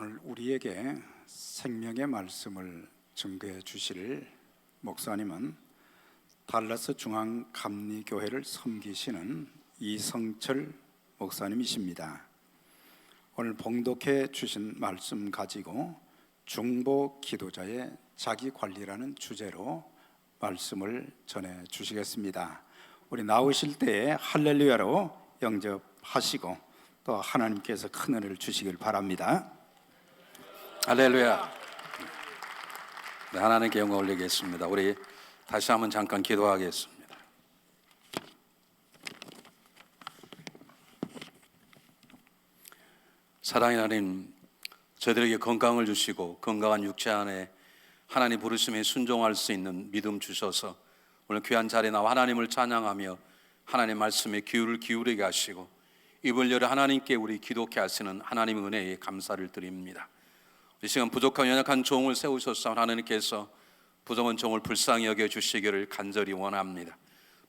오늘 우리에게 생명의 말씀을 증거해 주실 목사님은 달라스 중앙감리교회를 섬기시는 이성철 목사님이십니다. 오늘 봉독해 주신 말씀 가지고 중보 기도자의 자기관리라는 주제로 말씀을 전해 주시겠습니다. 우리 나오실 때에 할렐루야로 영접하시고 또 하나님께서 큰 은혜를 주시길 바랍니다. 할렐루야. 네, 하나님께 영광 올리겠습니다. 우리 다시 한번 잠깐 기도하겠습니다. 사랑의 하나님, 저희들에게 건강을 주시고 건강한 육체 안에 하나님 부르심에 순종할 수 있는 믿음 주셔서 오늘 귀한 자리에 나와 하나님을 찬양하며 하나님 말씀에 귀를 기울이게 하시고 입을 열어 하나님께 우리 기도케 하시는 하나님의 은혜에 감사를 드립니다. 이 시간 부족한 연약한 종을 세우셔서 하나님께서 부정한 종을 불쌍히 여겨 주시기를 간절히 원합니다.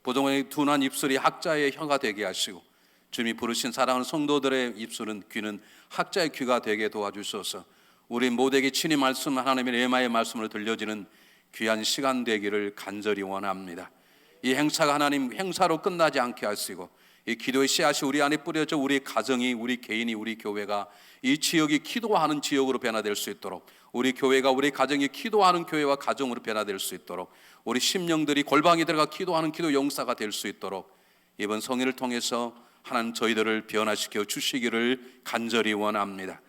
부정의 둔한 입술이 학자의 혀가 되게 하시고 주님이 부르신 사랑하는 성도들의 입술은 귀는 학자의 귀가 되게 도와주셔서 우리 모두에게 친히 말씀 하나님의 레마의 말씀으로 들려지는 귀한 시간 되기를 간절히 원합니다. 이 행사가 하나님 행사로 끝나지 않게 하시고 이 기도의 씨앗이 우리 안에 뿌려져 우리 가정이, 우리 개인이, 우리 교회가 이 지역이 기도하는 지역으로 변화될 수 있도록, 우리 교회가, 우리 가정이 기도하는 교회와 가정으로 변화될 수 있도록, 우리 심령들이 골방에 들어가 기도하는 기도 용사가 될 수 있도록 이번 성회를 통해서 하나님 저희들을 변화시켜 주시기를 간절히 원합니다.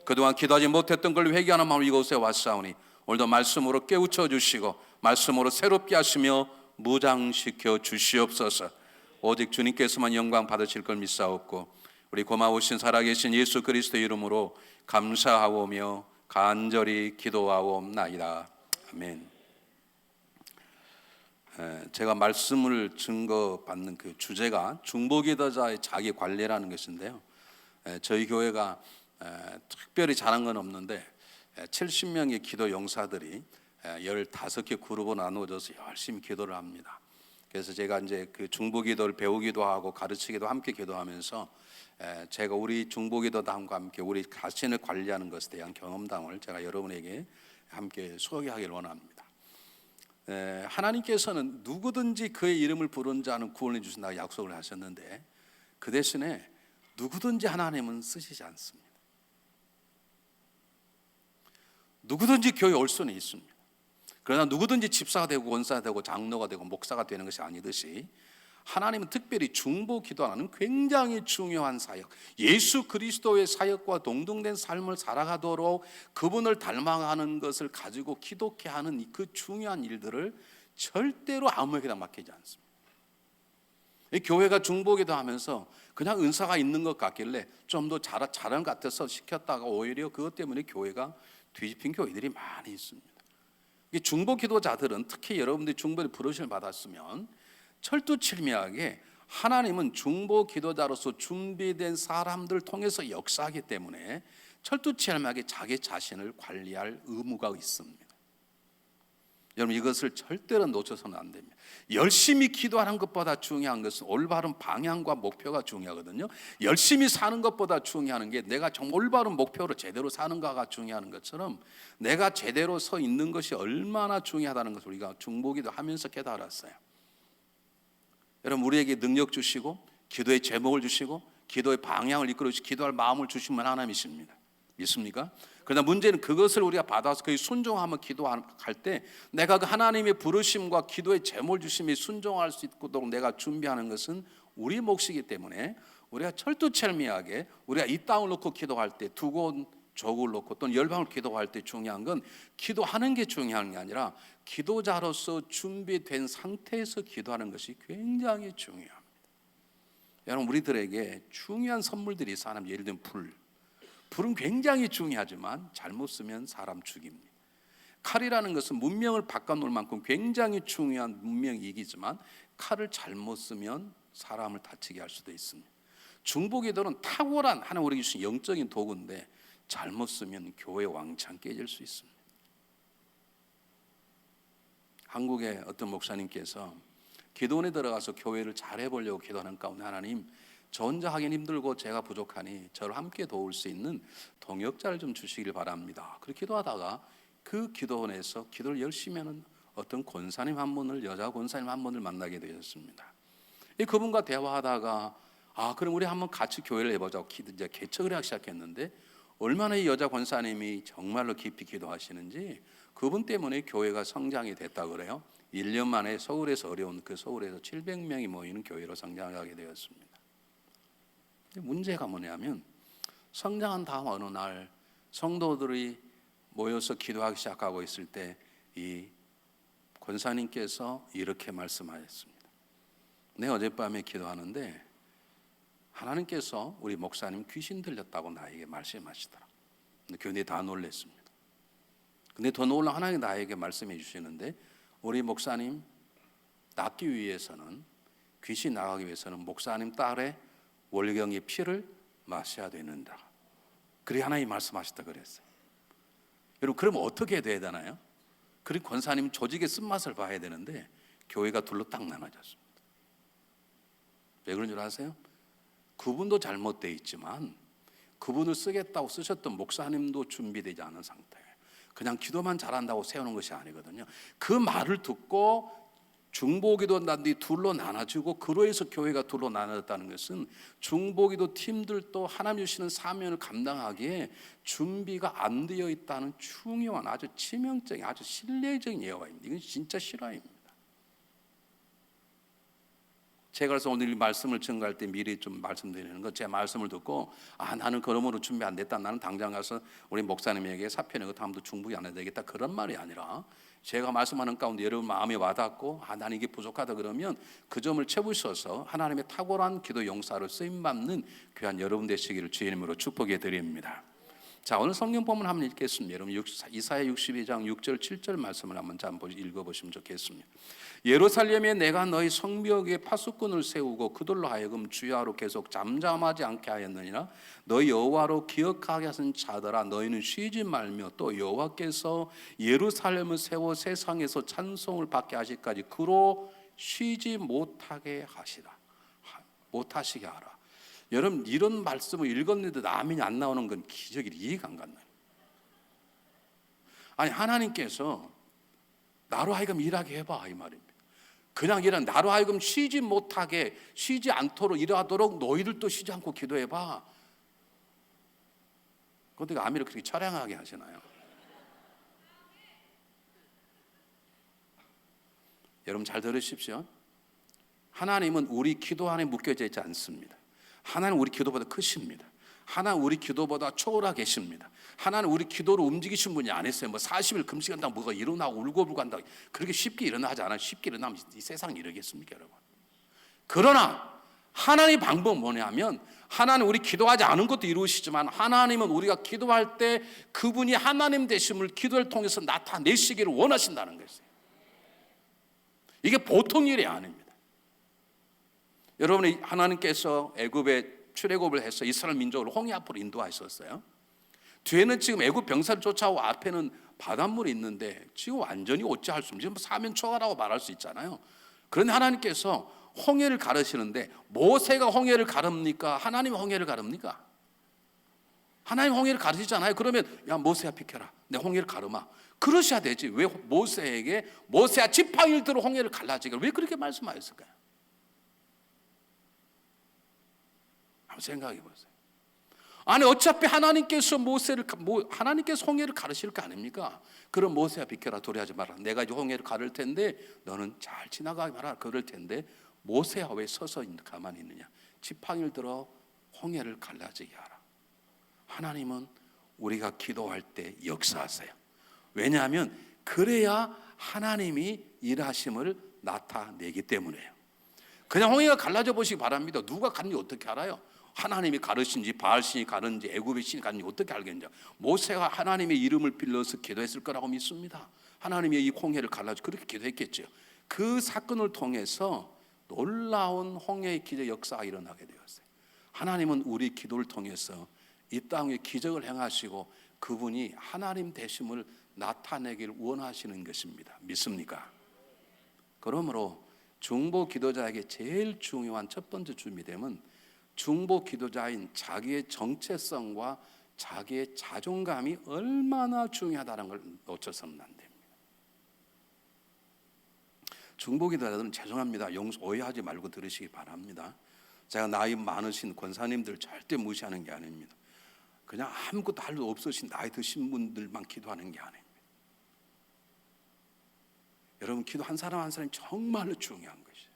그동안 기도하지 못했던 걸 회개하는 마음으로 이곳에 왔사오니 오늘도 말씀으로 깨우쳐 주시고 말씀으로 새롭게 하시며 무장시켜 주시옵소서. 오직 주님께서만 영광 받으실 걸 믿사옵고 우리 고마우신 살아계신 예수 그리스도의 이름으로 감사하오며 간절히 기도하옵나이다. 아멘. 제가 말씀을 증거받는 그 주제가 중보기도자의 자기관리라는 것인데요, 저희 교회가 특별히 잘한 건 없는데 70명의 기도 용사들이 15개 그룹으로 나누어져서 열심히 기도를 합니다. 그래서 제가 이제 그 중보기도를 배우기도 하고 가르치기도 함께 기도하면서 제가 우리 중보기도단과 함께 우리 자신을 관리하는 것에 대한 경험담을 제가 여러분에게 함께 소개하기를 원합니다. 하나님께서는 누구든지 그의 이름을 부른 자는 구원해 주신다고 약속을 하셨는데 그 대신에 누구든지 하나님은 쓰시지 않습니다. 누구든지 교회에 올 수는 있습니다. 그러나 누구든지 집사가 되고 원사가 되고 장로가 되고 목사가 되는 것이 아니듯이 하나님은 특별히 중보 기도하는 굉장히 중요한 사역, 예수 그리스도의 사역과 동등된 삶을 살아가도록 그분을 닮아가는 것을 가지고 기도케 하는 그 중요한 일들을 절대로 아무에게나 맡기지 않습니다. 이 교회가 중보 기도하면서 그냥 은사가 있는 것 같길래 좀 더 잘한 것 같아서 시켰다가 오히려 그것 때문에 교회가 뒤집힌 교회들이 많이 있습니다. 이 중보 기도자들은 특히 여러분들이 중보를 부르심을 받았으면 철두철미하게 하나님은 중보 기도자로서 준비된 사람들을 통해서 역사하기 때문에 철두철미하게 자기 자신을 관리할 의무가 있습니다. 여러분 이것을 절대로 놓쳐서는 안 됩니다. 열심히 기도하는 것보다 중요한 것은 올바른 방향과 목표가 중요하거든요. 열심히 사는 것보다 중요한 게 내가 정말 올바른 목표로 제대로 사는가가 중요한 것처럼 내가 제대로 서 있는 것이 얼마나 중요하다는 것을 우리가 중보기도 하면서 깨달았어요. 여러분 우리에게 능력 주시고 기도의 제목을 주시고 기도의 방향을 이끌어 주시고 기도할 마음을 주시면 하나님이십니다. 믿습니까? 그러나 문제는 그것을 우리가 받아서 거의 순종하며 기도할 때 내가 그 하나님의 부르심과 기도의 제목을 주심에 순종할 수 있도록 내가 준비하는 것은 우리 몫이기 때문에 우리가 철두철미하게 우리가 이 땅을 놓고 기도할 때 두고 족을 놓고 또는 열방을 기도할 때 중요한 건 기도하는 게 중요한 게 아니라 기도자로서 준비된 상태에서 기도하는 것이 굉장히 중요합니다. 여러분 우리들에게 중요한 선물들이 있어요. 예를 들면 불은 굉장히 중요하지만 잘못 쓰면 사람 죽입니다. 칼이라는 것은 문명을 바꿔놓을 만큼 굉장히 중요한 문명이기지만 칼을 잘못 쓰면 사람을 다치게 할 수도 있습니다. 중보기도는 탁월한 하나님 우리에게 주신 영적인 도구인데 잘못 쓰면 교회 왕창 깨질 수 있습니다. 한국의 어떤 목사님께서 기도원에 들어가서 교회를 잘해보려고 기도하는 가운데 하나님 저 혼자 하긴 힘들고 제가 부족하니 저를 함께 도울 수 있는 동역자를 좀 주시길 바랍니다. 그렇게 기도하다가 그 기도원에서 기도를 열심히 하는 어떤 권사님 한 분을, 여자 권사님 한 분을 만나게 되었습니다. 그분과 대화하다가 그럼 우리 한번 같이 교회를 해보자고 이제 개척을 하기 시작했는데, 얼마나 이 여자 권사님이 정말로 깊이 기도하시는지 그분 때문에 교회가 성장이 됐다 그래요. 1년 만에 서울에서 어려운 서울에서 700명이 모이는 교회로 성장하게 되었습니다. 문제가 뭐냐면, 성장한 다음 어느 날 성도들이 모여서 기도하기 시작하고 있을 때 이 권사님께서 이렇게 말씀하셨습니다. 내 어젯밤에 기도하는데 하나님께서 우리 목사님 귀신 들렸다고 나에게 말씀하시더라. 근데 다 놀랐습니다. 근데 더 놀라 하나님이 나에게 말씀해 주시는데, 우리 목사님 낫기 위해서는, 귀신 나가기 위해서는 목사님 딸의 월경의 피를 마셔야 되는다. 그래 하나님이 말씀하셨다 그랬어요. 여러분, 그러면 어떻게 돼야 되나요? 그리고 권사님 조직의 쓴맛을 봐야 되는데 교회가 둘로 딱 나눠졌습니다. 왜 그런 줄 아세요? 그분도 잘못되어 있지만 그분을 쓰겠다고 쓰셨던 목사님도 준비되지 않은 상태예요. 그냥 기도만 잘한다고 세우는 것이 아니거든요. 그 말을 듣고 중보기도단들이 둘로 나눠지고, 그로 해서 교회가 둘로 나눠졌다는 것은 중보기도 팀들도 하나님 주시는 사명을 감당하기에 준비가 안 되어 있다는 중요한, 아주 치명적인, 아주 실례적인 예화입니다. 이건 진짜 실화입니다. 제가 그래서 오늘 이 말씀을 증거할 때 미리 좀 말씀드리는 거, 제 말씀을 듣고 나는 그러므로 준비 안 됐다, 나는 당장 가서 우리 목사님에게 사표 내고 다음부터 중보기 안 해야 되겠다, 그런 말이 아니라, 제가 말씀하는 가운데 여러분 마음에 와닿고 나는 이게 부족하다 그러면 그 점을 채우셔서 하나님의 탁월한 기도 용사로 쓰임받는 귀한 여러분 되시기를 주의 이름으로 축복해 드립니다. 자, 오늘 성경 본문 한번 읽겠습니다. 여러분 이사야 62장 6절 7절 말씀을 한번 읽어보시면 좋겠습니다. 예루살렘에 내가 너희 성벽에 파수꾼을 세우고 그들로 하여금 주야로 계속 잠잠하지 않게 하였느니라. 너희 여호와로 기억하게 하신 자들아, 너희는 쉬지 말며 또 여호와께서 예루살렘을 세워 세상에서 찬송을 받게 하실까지 그로 쉬지 못하게 하시라, 못하시게 하라. 여러분, 이런 말씀을 읽었는데도 아멘이 안 나오는 건 기적이 이해가 안 간다. 아니, 하나님께서 나로 하여금 일하게 해봐, 이 말입니다. 그냥 나로 하여금 쉬지 못하게, 쉬지 않도록 일하도록 너희들도 쉬지 않고 기도해봐. 그런데 아멘을 그렇게 처량하게 하시나요? 여러분 잘 들으십시오. 하나님은 우리 기도 안에 묶여져 있지 않습니다. 하나님은 우리 기도보다 크십니다. 하나님 우리 기도보다 초월하 계십니다. 하나님 우리 기도를 움직이신 분이 아니었어요. 40일 금식한다고 뭐가 일어나고 울고불고 한다고 그렇게 쉽게 일어나지 않아요. 쉽게 일어나면 이 세상이 이러겠습니까, 여러분? 그러나 하나님의 방법은 뭐냐면, 하나님 우리 기도하지 않은 것도 이루시지만 하나님은 우리가 기도할 때 그분이 하나님 되심을 기도를 통해서 나타내시기를 원하신다는 것이에요. 이게 보통 일이 아닙니다. 여러분이 하나님께서 애굽에 출애굽을 해서 이스라엘 민족을 홍해 앞으로 인도하셨어요. 뒤에는 지금 애굽 병사를 쫓아오고 앞에는 바닷물이 있는데 지금 완전히 어찌할 수 없는, 지금 사면초가라고 말할 수 있잖아요. 그런데 하나님께서 홍해를 가르시는데, 모세가 홍해를 가릅니까? 하나님이 홍해를 가릅니까? 하나님 홍해를 가르치잖아요. 그러면 야 모세야 비켜라, 내 홍해를 가르마, 그러셔야 되지. 왜 모세에게 모세야 지팡이를 홍해를 갈라지게 왜 그렇게 말씀하셨을까요? 한번 생각해 보세요. 아니 어차피 하나님께서 하나님께서 홍해를 가르칠 거 아닙니까? 그럼 모세야 비켜라, 도래하지 마라, 내가 이제 홍해를 가를 텐데 너는 잘 지나가게 말아라, 그럴 텐데 모세야 왜 서서 가만히 있느냐? 지팡이를 들어 홍해를 갈라지게 하라. 하나님은 우리가 기도할 때 역사하세요. 왜냐하면 그래야 하나님이 일하심을 나타내기 때문이에요. 그냥 홍해가 갈라져 보시기 바랍니다. 누가 가는지 어떻게 알아요? 하나님이 가르신지 바알신이 가는지 애굽의 신이 가는지 어떻게 알겠냐? 모세가 하나님의 이름을 빌려서 기도했을 거라고 믿습니다. 하나님이 이 홍해를 갈라져 그렇게 기도했겠죠. 그 사건을 통해서 놀라운 홍해의 기적 역사가 일어나게 되었어요. 하나님은 우리 기도를 통해서 이 땅에 기적을 행하시고 그분이 하나님 되심을 나타내기를 원하시는 것입니다. 믿습니까? 그러므로 중보 기도자에게 제일 중요한 첫 번째 준비됨은 중보 기도자인 자기의 정체성과 자기의 자존감이 얼마나 중요하다는 걸 놓쳐서는 안 됩니다. 중보 기도자들은 죄송합니다. 오해하지 말고 들으시기 바랍니다. 제가 나이 많으신 권사님들 절대 무시하는 게 아닙니다. 그냥 아무것도 할 수 없으신 나이 드신 분들만 기도하는 게 아닙니다. 여러분, 기도 한 사람 한 사람이 정말로 중요한 것이에요.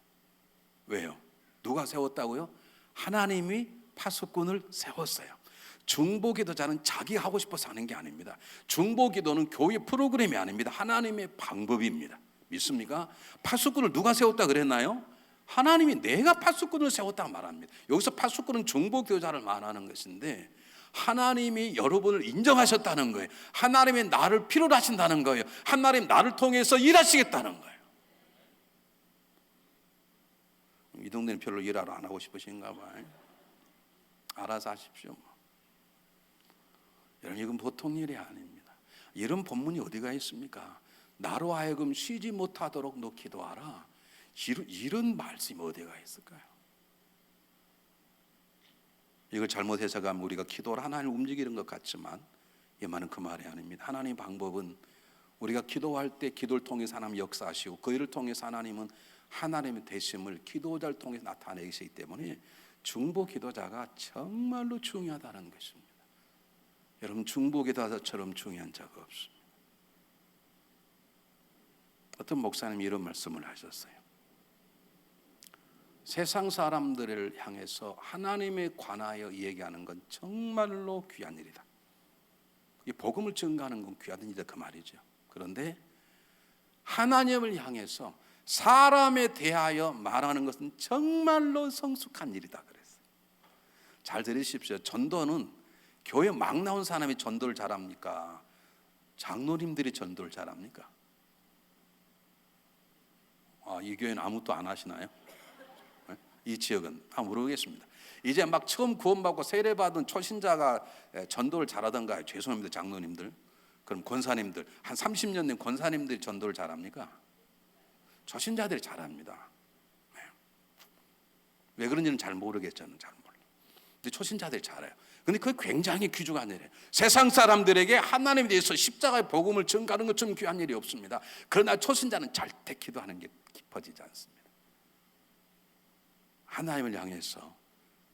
왜요? 누가 세웠다고요? 하나님이 파수꾼을 세웠어요. 중보기도자는 자기 하고 싶어서 하는 게 아닙니다. 중보기도는 교회 프로그램이 아닙니다. 하나님의 방법입니다. 믿습니까? 파수꾼을 누가 세웠다 그랬나요? 하나님이 내가 파수꾼을 세웠다고 말합니다. 여기서 파수꾼은 중보기도자를 말하는 것인데 하나님이 여러분을 인정하셨다는 거예요. 하나님이 나를 필요로 하신다는 거예요. 하나님 나를 통해서 일하시겠다는 거예요. 이 동네는 별로 일하러 안 하고 싶으신가 봐요. 알아서 하십시오. 여러분, 이건 보통 일이 아닙니다. 이런 본문이 어디가 있습니까? 나로 하여금 쉬지 못하도록 너 기도하라. 이런 말씀이 어디가 있을까요? 이걸 잘못 해석하면 우리가 기도를 하나님을 움직이는 것 같지만 이 말은 그 말이 아닙니다. 하나님의 방법은 우리가 기도할 때 기도를 통해서 하나님 역사하시고 그 일을 통해서 하나님은 하나님의 되심을 기도자를 통해서 나타내시기 때문에 중보 기도자가 정말로 중요하다는 것입니다. 여러분, 중보 기도자처럼 중요한 자가 없습니다. 어떤 목사님이 이런 말씀을 하셨어요. 세상 사람들을 향해서 하나님에 관하여 얘기하는 건 정말로 귀한 일이다. 이 복음을 증거하는 건 귀한 일이다, 그 말이죠. 그런데 하나님을 향해서 사람에 대하여 말하는 것은 정말로 성숙한 일이다 그랬어요. 잘 들으십시오. 전도는 교회 막 나온 사람이 전도를 잘합니까? 장로님들이 전도를 잘합니까? 이 교회는 아무것도 안 하시나요? 이 지역은 모르겠습니다. 이제 막 처음 구원받고 세례받은 초신자가 전도를 잘하던가요? 죄송합니다, 장로님들. 그럼 권사님들, 한 30년 된 권사님들이 전도를 잘합니까? 초신자들이 잘합니다. 왜 그런지는 잘 모르겠죠. 잘 몰라요. 근데 초신자들이 잘해요. 근데 그게 굉장히 귀중한 일이에요. 세상 사람들에게 하나님에 대해서 십자가의 복음을 전가하는 것처럼 귀한 일이 없습니다. 그러나 초신자는 절대 기도하는 게 깊어지지 않습니다. 하나님을 향해서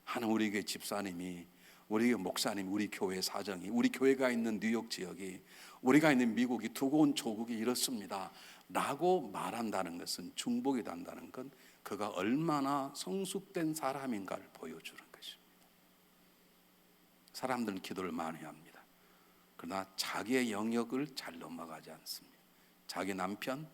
하나님, 우리 교회 집사님이, 우리 교회 목사님이, 우리 교회 사정이, 우리 교회가 있는 뉴욕 지역이, 우리가 있는 미국이, 두고 온 조국이 이렇습니다 라고 말한다는 것은, 중보기도 한다는 건 그가 얼마나 성숙된 사람인가를 보여주는 것입니다. 사람들은 기도를 많이 합니다. 그러나 자기의 영역을 잘 넘어가지 않습니다. 자기 남편,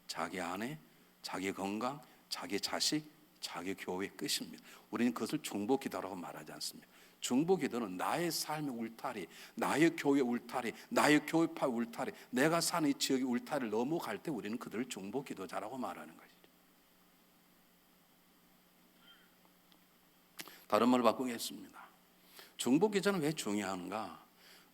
자기 아내, 자기 건강, 자기 자식, 자기 교회 끝입니다. 우리는 그것을 중보기도라고 말하지 않습니다. 중보기도는 나의 삶의 울타리, 나의 교회 울타리, 나의 교회파 울타리, 내가 사는 이 지역의 울타리를 넘어갈 때 우리는 그들을 중보기도자라고 말하는 것이죠. 다른 말을 바꾸겠습니다. 중보기도는 왜 중요한가?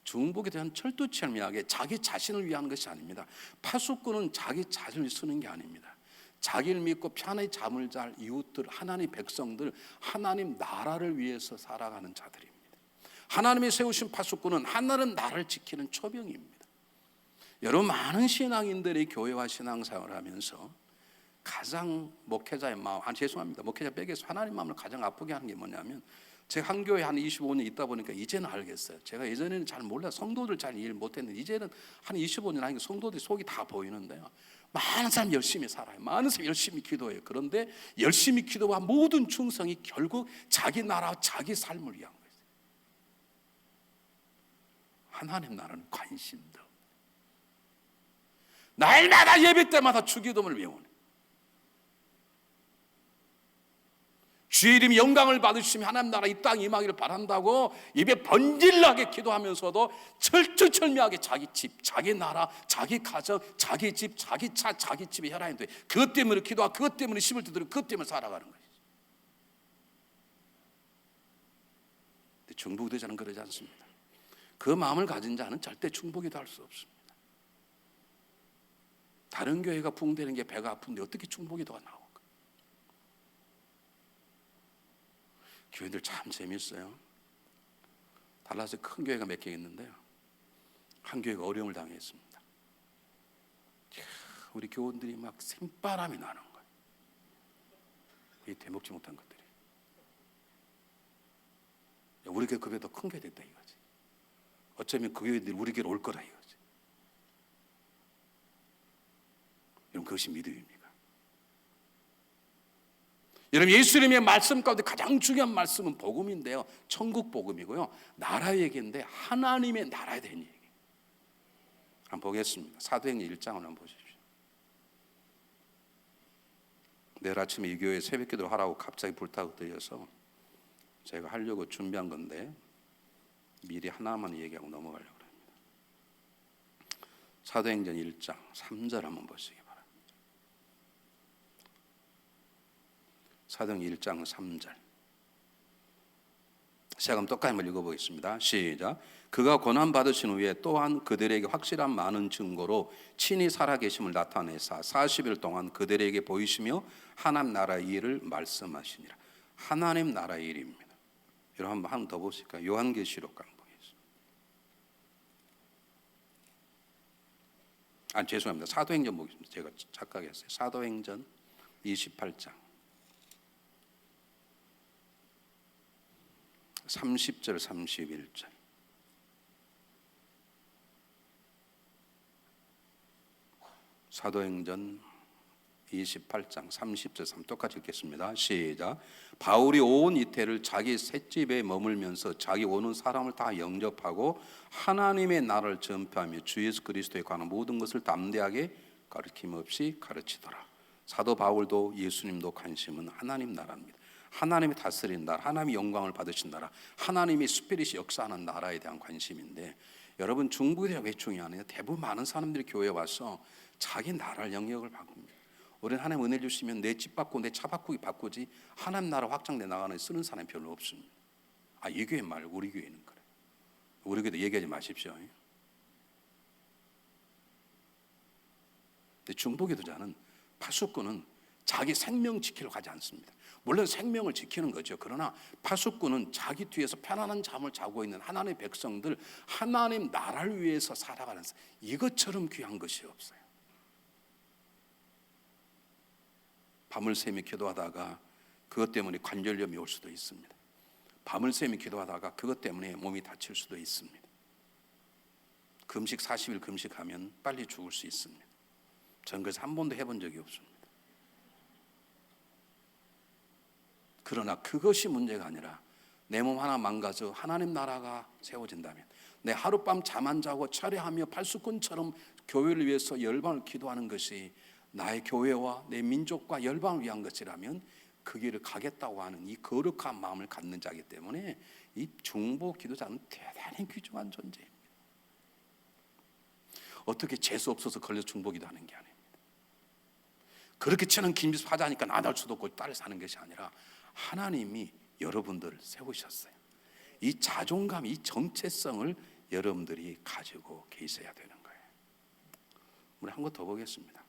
중보기도는 철두철미하게 자기 자신을 위한 것이 아닙니다. 파수꾼은 자기 자신을 쓰는 게 아닙니다. 자기를 믿고 편히 잠을 잘 이웃들, 하나님 백성들, 하나님 나라를 위해서 살아가는 자들입니다. 하나님이 세우신 파수꾼은 하나님 나라를 지키는 초병입니다. 여러분, 많은 신앙인들이 교회와 신앙생활을 하면서 가장 목회자의 마음, 죄송합니다, 목회자 빼겠어, 하나님 마음을 가장 아프게 하는 게 뭐냐면, 제가 한 교회 한 25년 있다 보니까 이제는 알겠어요. 제가 예전에는 잘 몰라요. 성도들 잘 이해를 못했는데 이제는 한 25년 하니까 성도들이 속이 다 보이는데요, 많은 사람이 열심히 살아요. 많은 사람이 열심히 기도해요. 그런데 열심히 기도와 모든 충성이 결국 자기 나라와 자기 삶을 위한 거예요. 하나님 나라는 관심도 없는, 날마다 예배 때마다 주기도문을 외우는, 주의 이름이 영광을 받으시며 하나님 나라 이 땅에 임하기를 바란다고 입에 번질나게 기도하면서도 철두철미하게 자기 집, 자기 나라, 자기 가정, 자기 집, 자기 차, 자기 집에 혈안인데 그것 때문에 기도하고 그것 때문에 힘을 두드리고 그것 때문에 살아가는 것이죠. 근데 중보기도자는 그러지 않습니다. 그 마음을 가진 자는 절대 중보기도 할 수 없습니다. 다른 교회가 붕대는 게 배가 아픈데 어떻게 중보기도가 나올까? 교회들 참 재밌어요. 달라스에 큰 교회가 몇 개 있는데요, 한 교회가 어려움을 당했습니다. 우리 교원들이 막 생바람이 나는 거예요. 이 대먹지 못한 것들이. 우리 교회 그 교회 더 큰 교회 됐다 이거지. 어쩌면 그 교회들이 우리 교회로 올 거라 이거지. 여러분, 그것이 믿음입니까? 여러분, 예수님의 말씀 가운데 가장 중요한 말씀은 복음인데요, 천국 복음이고요, 나라 얘기인데 하나님의 나라에 대한 얘기. 한번 보겠습니다. 사도행전 1장을 한번 보십시오. 내일 아침에 이 교회 새벽기도 하라고 갑자기 불타고 들려서 제가 하려고 준비한 건데 미리 하나만 얘기하고 넘어가려고 합니다. 사도행전 1장 3절 한번 보시기 바랍니다. 사도행전 1장 3절. 시작하면 똑같이 한번 읽어보겠습니다. 시작. 그가 고난받으신 후에 또한 그들에게 확실한 많은 증거로 친히 살아계심을 나타내사 40일 동안 그들에게 보이시며 하나님 나라의 일을 말씀하시니라. 하나님 나라의 일입니다. 여러분, 한번 더 보실까요? 요한계시록 한번 보겠습니다. 죄송합니다. 사도행전 보겠습니다. 제가 착각했어요. 사도행전 28장 30절 31절. 사도행전 28장 30절 3 똑같이 읽겠습니다. 시작. 바울이 온 이태를 자기 셋집에 머물면서 자기 오는 사람을 다 영접하고 하나님의 나라를 전파하며 주 예수 그리스도에 관한 모든 것을 담대하게 가르침 없이 가르치더라. 사도 바울도 예수님도 관심은 하나님 나라입니다. 하나님이 다스린 나라, 하나님이 영광을 받으신 나라, 하나님이 스피릿이 역사하는 나라에 대한 관심인데, 여러분, 중국에 왜 중요하냐? 대부분 많은 사람들이 교회에 와서 자기 나라를 영역을 바꿉니다. 우리는 하나님 은혜 주시면 내 집 바꾸고 내 차 바꾸지 하나님 나라 확장돼 나가는 쓰는 사람이 별로 없습니다. 이 교회 말고 우리 교회는 그래. 우리 교회도 얘기하지 마십시오. 근데 중보기 도자는 파수꾼은 자기 생명 지키려고 하지 않습니다. 물론 생명을 지키는 거죠. 그러나 파수꾼은 자기 뒤에서 편안한 잠을 자고 있는 하나님의 백성들, 하나님 나라를 위해서 살아가는, 이것처럼 귀한 것이 없어요. 밤을 새며 기도하다가 그것 때문에 관절염이 올 수도 있습니다. 밤을 새며 기도하다가 그것 때문에 몸이 다칠 수도 있습니다. 금식 40일 금식하면 빨리 죽을 수 있습니다. 저는 그래서 한 번도 해본 적이 없습니다. 그러나 그것이 문제가 아니라 내 몸 하나 망가져 하나님 나라가 세워진다면, 내 하룻밤 잠 안 자고 철회하며 팔수꾼처럼 교회를 위해서 열방을 기도하는 것이 나의 교회와 내 민족과 열방을 위한 것이라면 그 길을 가겠다고 하는 이 거룩한 마음을 갖는 자이기 때문에 이 중보 기도자는 대단히 귀중한 존재입니다. 어떻게 재수 없어서 걸려 중보 기도하는 게 아닙니다. 그렇게 치는 김비서 하자니까 나날 수도 없고 딸을 사는 것이 아니라 하나님이 여러분들을 세우셨어요. 이 자존감, 이 정체성을 여러분들이 가지고 계셔야 되는 거예요. 우리 한 것 더 보겠습니다.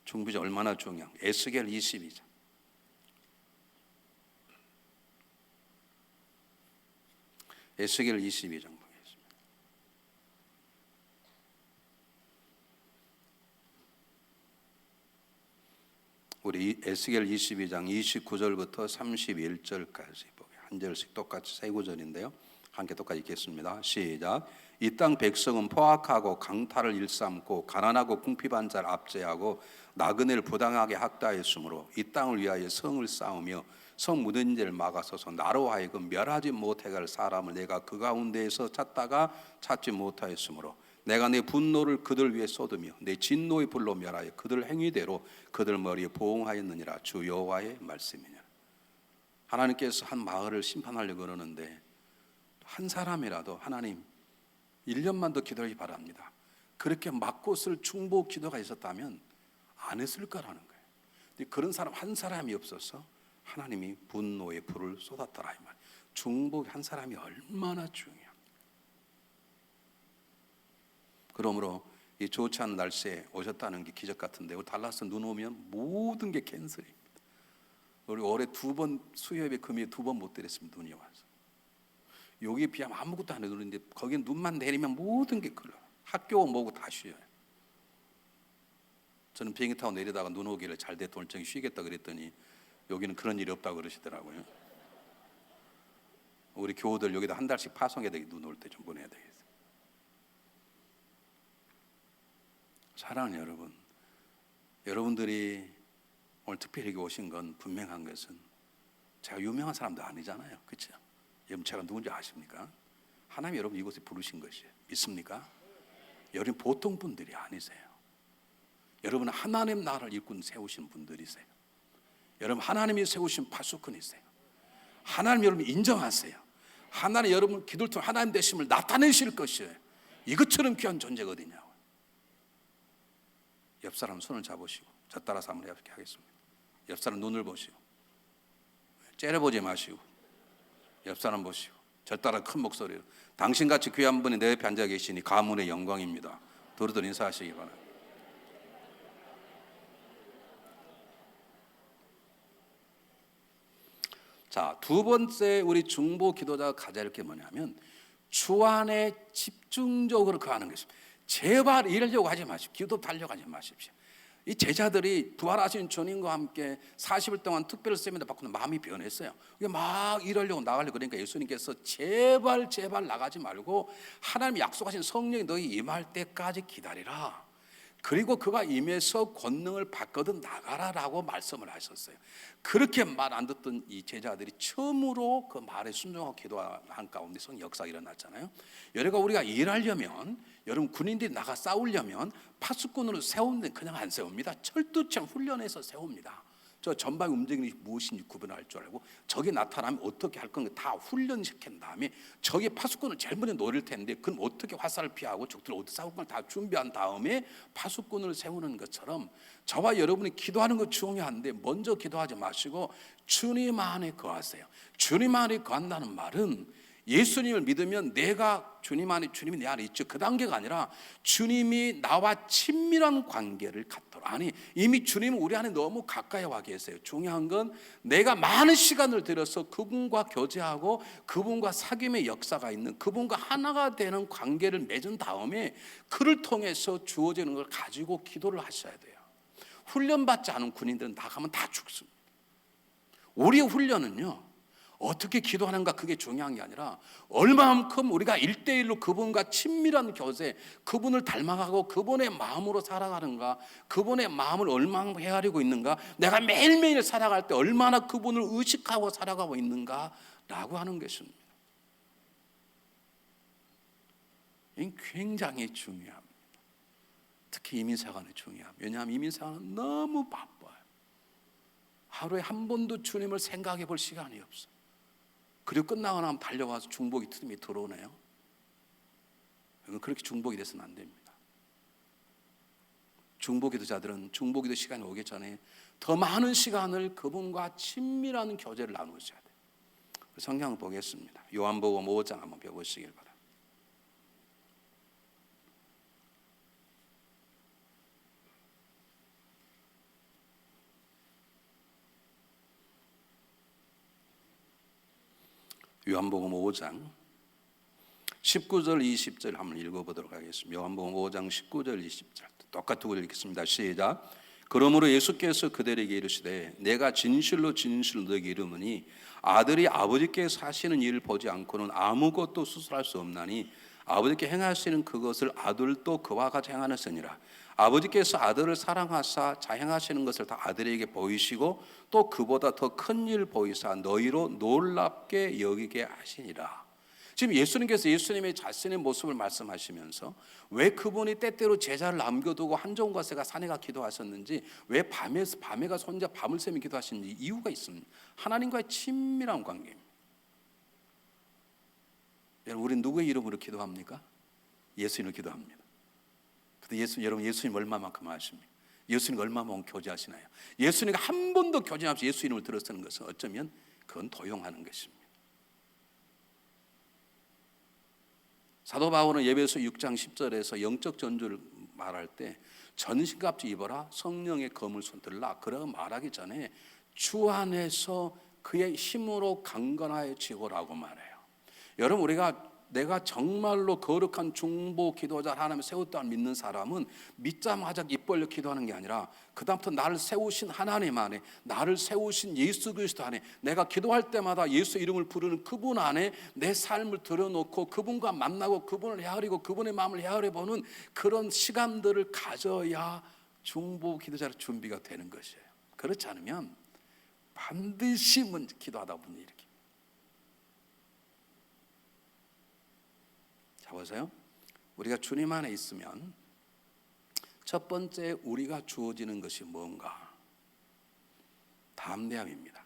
중보자 얼마나 중요한, 에스겔 22장. 에스겔 22장 보겠습니다. 우리 에스겔 22장 29절부터 31절까지 보게, 한 절씩 똑같이 세 구절인데요, 함께 똑같이 읽겠습니다. 시작. 이 땅 백성은 포악하고 강탈을 일삼고 가난하고 궁핍한 자를 압제하고 나그네를 부당하게 학대하였으므로 이 땅을 위하여 성을 쌓으며 성 묻은 데를 막아서서 나로 하여금 멸하지 못하게 할 사람을 내가 그 가운데에서 찾다가 찾지 못하였으므로 내가 내 분노를 그들 위에 쏟으며 내 진노의 불로 멸하여 그들 행위대로 그들 머리에 보응하였느니라. 주 여호와의 말씀이니라. 하나님께서 한 마을을 심판하려고 그러는데 한 사람이라도 하나님 1년만 더 기도하기 바랍니다, 그렇게 맞고 쓸 중보 기도가 있었다면 안 했을 거라는 거예요. 근데 그런 사람 한 사람이 없어서 하나님이 분노의 불을 쏟았더라 이 말. 중보 한 사람이 얼마나 중요합니다. 그러므로 이 좋지 않은 날씨에 오셨다는 게 기적 같은데, 달라스 눈 오면 모든 게 캔슬입니다. 우리 올해 2번 수협에 금요일 2번 못 드렸습니다. 눈이 와서. 여기에 비하면 아무것도 안 해도 그런데 거기는 눈만 내리면 모든 게 걸려. 학교 뭐고 다 쉬어요. 저는 비행기 타고 내리다가 눈 오기를 잘 됐다 오늘 저기 쉬겠다 그랬더니 여기는 그런 일이 없다고 그러시더라고요. 우리 교우들 여기다 한 달씩 파송해야 되겠 눈 올 때 좀 보내야 되겠어요. 사랑하는 여러분, 여러분들이 오늘 특별히 여기 오신 건 분명한 것은 제가 유명한 사람도 아니잖아요. 그렇죠? 여러분 제가 누군지 아십니까? 하나님이 여러분 이곳에 부르신 것이에요. 믿습니까? 여러분 보통 분들이 아니세요. 여러분은 하나님 나라를 일꾼 세우신 분들이세요. 여러분 하나님이 세우신 파수꾼이세요. 하나님 여러분 인정하세요. 하나님 여러분 기도를 통해 하나님 되심을 나타내실 것이에요. 이것처럼 귀한 존재가 어디냐고. 옆 사람 손을 잡으시고 저 따라서 한번 해보게 하겠습니다. 옆 사람 눈을 보시고 째려보지 마시고 옆 사람 보시고 저 따라 큰 목소리로 당신같이 귀한 분이 내 옆에 앉아 계시니 가문의 영광입니다. 도로도 인사하시기 바랍니다. 자, 두 번째 우리 중보 기도자가 가져야 할 게 뭐냐면 주 안에 집중적으로 거하는 것입니다. 제발 이러려고 하지 마십시오. 기도 달려고 하지 마십시오. 이 제자들이 부활하신 주님과 함께 40일 동안 특별 세미나 받고는 마음이 변했어요. 막 이러려고 나가려고 그러니까 예수님께서 제발 나가지 말고 하나님이 약속하신 성령이 너희 임할 때까지 기다리라. 그리고 그가 임해서 권능을 받거든 나가라라고 말씀을 하셨어요. 그렇게 말 안 듣던 이 제자들이 처음으로 그 말에 순종하고 기도한 가운데 성 역사가 일어났잖아요. 여러분 우리가 일하려면 여러분 군인들이 나가 싸우려면 파수꾼으로 세우는데 그냥 안 세웁니다. 철두처럼 훈련해서 세웁니다. 저 전방의 움직임이 무엇인지 구분할 줄 알고 적이 나타나면 어떻게 할 건가 다 훈련시킨 다음에 적의 파수꾼을 제일 먼저 노릴 텐데 그럼 어떻게 화살을 피하고 적들 어떻게 싸울 걸 다 준비한 다음에 파수꾼을 세우는 것처럼 저와 여러분이 기도하는 거 중요한데 먼저 기도하지 마시고 주님 안에 거하세요. 주님 안에 거한다는 말은 예수님을 믿으면 내가 주님 안에 주님이 내 안에 있죠. 그 단계가 아니라 주님이 나와 친밀한 관계를 갖도록 아니 이미 주님은 우리 안에 너무 가까이 와 계세요. 중요한 건 내가 많은 시간을 들여서 그분과 교제하고 그분과 사귐의 역사가 있는 그분과 하나가 되는 관계를 맺은 다음에 그를 통해서 주어지는 걸 가지고 기도를 하셔야 돼요. 훈련받지 않은 군인들은 나가면 다 죽습니다. 우리의 훈련은요 어떻게 기도하는가 그게 중요한 게 아니라 얼마만큼 우리가 1대1로 그분과 친밀한 교제 그분을 닮아가고 그분의 마음으로 살아가는가 그분의 마음을 얼마나 헤아리고 있는가 내가 매일매일 살아갈 때 얼마나 그분을 의식하고 살아가고 있는가 라고 하는 것입니다. 이건 굉장히 중요합니다. 특히 이민사관은 중요합니다. 왜냐하면 이민사관은 너무 바빠요. 하루에 한 번도 주님을 생각해 볼 시간이 없어요. 그리고 끝나고 나면 달려와서 중복이 틈이 들어오네요. 그렇게 중복이 돼서는 안 됩니다. 중보기도자들은 중보기도 시간이 오기 전에 더 많은 시간을 그분과 친밀한 교제를 나누셔야 돼요. 성경을 보겠습니다. 요한복음 5장 한번 펴보시길 바랍니다. 요한복음 5장 19절 20절 한번 읽어보도록 하겠습니다. 요한복음 5장 19절 20절 똑같은 걸 읽겠습니다. 시작. 그러므로 예수께서 그들에게 이르시되 내가 진실로 너에게 이르노니 아들이 아버지께서 하시는 일을 보지 않고는 아무것도 수술할 수 없나니 아버지께 행하시는 그것을 아들도 그와 같이 행하느니라. 아버지께서 아들을 사랑하사 자행하시는 것을 다 아들에게 보이시고 또 그보다 더 큰 일 보이사 너희로 놀랍게 여기게 하시니라. 지금 예수님께서 예수님의 자신의 모습을 말씀하시면서 왜 그분이 때때로 제자를 남겨두고 한정과 새가 산에 가 기도하셨는지 왜 밤에 가서 혼자 밤을 새며 기도하시는지 이유가 있습니다. 하나님과의 친밀한 관계입니다. 여러분 우리는 누구의 이름으로 기도합니까? 예수님을 기도합니다. 근데 여러분 예수님 얼마만큼 아십니까? 예수님 얼마만큼 교제하시나요? 예수님과 한 번도 교제 없이 예수 이름을 들어쓰는 것은 어쩌면 그건 도용하는 것입니다. 사도 바울은 에베소 6장 10절에서 영적 전주를 말할 때 전신갑주 입어라 성령의 검을 손들라 그러고 말하기 전에 주 안에서 그의 힘으로 강건해지고라고 말해요. 여러분, 내가 정말로 거룩한 중보 기도자를 하나님 세웠다는 믿는 사람은 믿자마자 입 벌려 기도하는 게 아니라 그다음부터 나를 세우신 하나님 안에, 나를 세우신 예수 그리스도 안에, 내가 기도할 때마다 예수 이름을 부르는 그분 안에 내 삶을 들여놓고 그분과 만나고 그분을 헤아리고 그분의 마음을 헤아려보는 그런 시간들을 가져야 중보 기도자로 준비가 되는 것이에요. 그렇지 않으면 반드시 기도하다 보니 이렇게. 자, 보세요. 우리가 주님 안에 있으면 첫 번째 우리가 주어지는 것이 뭔가? 담대함입니다.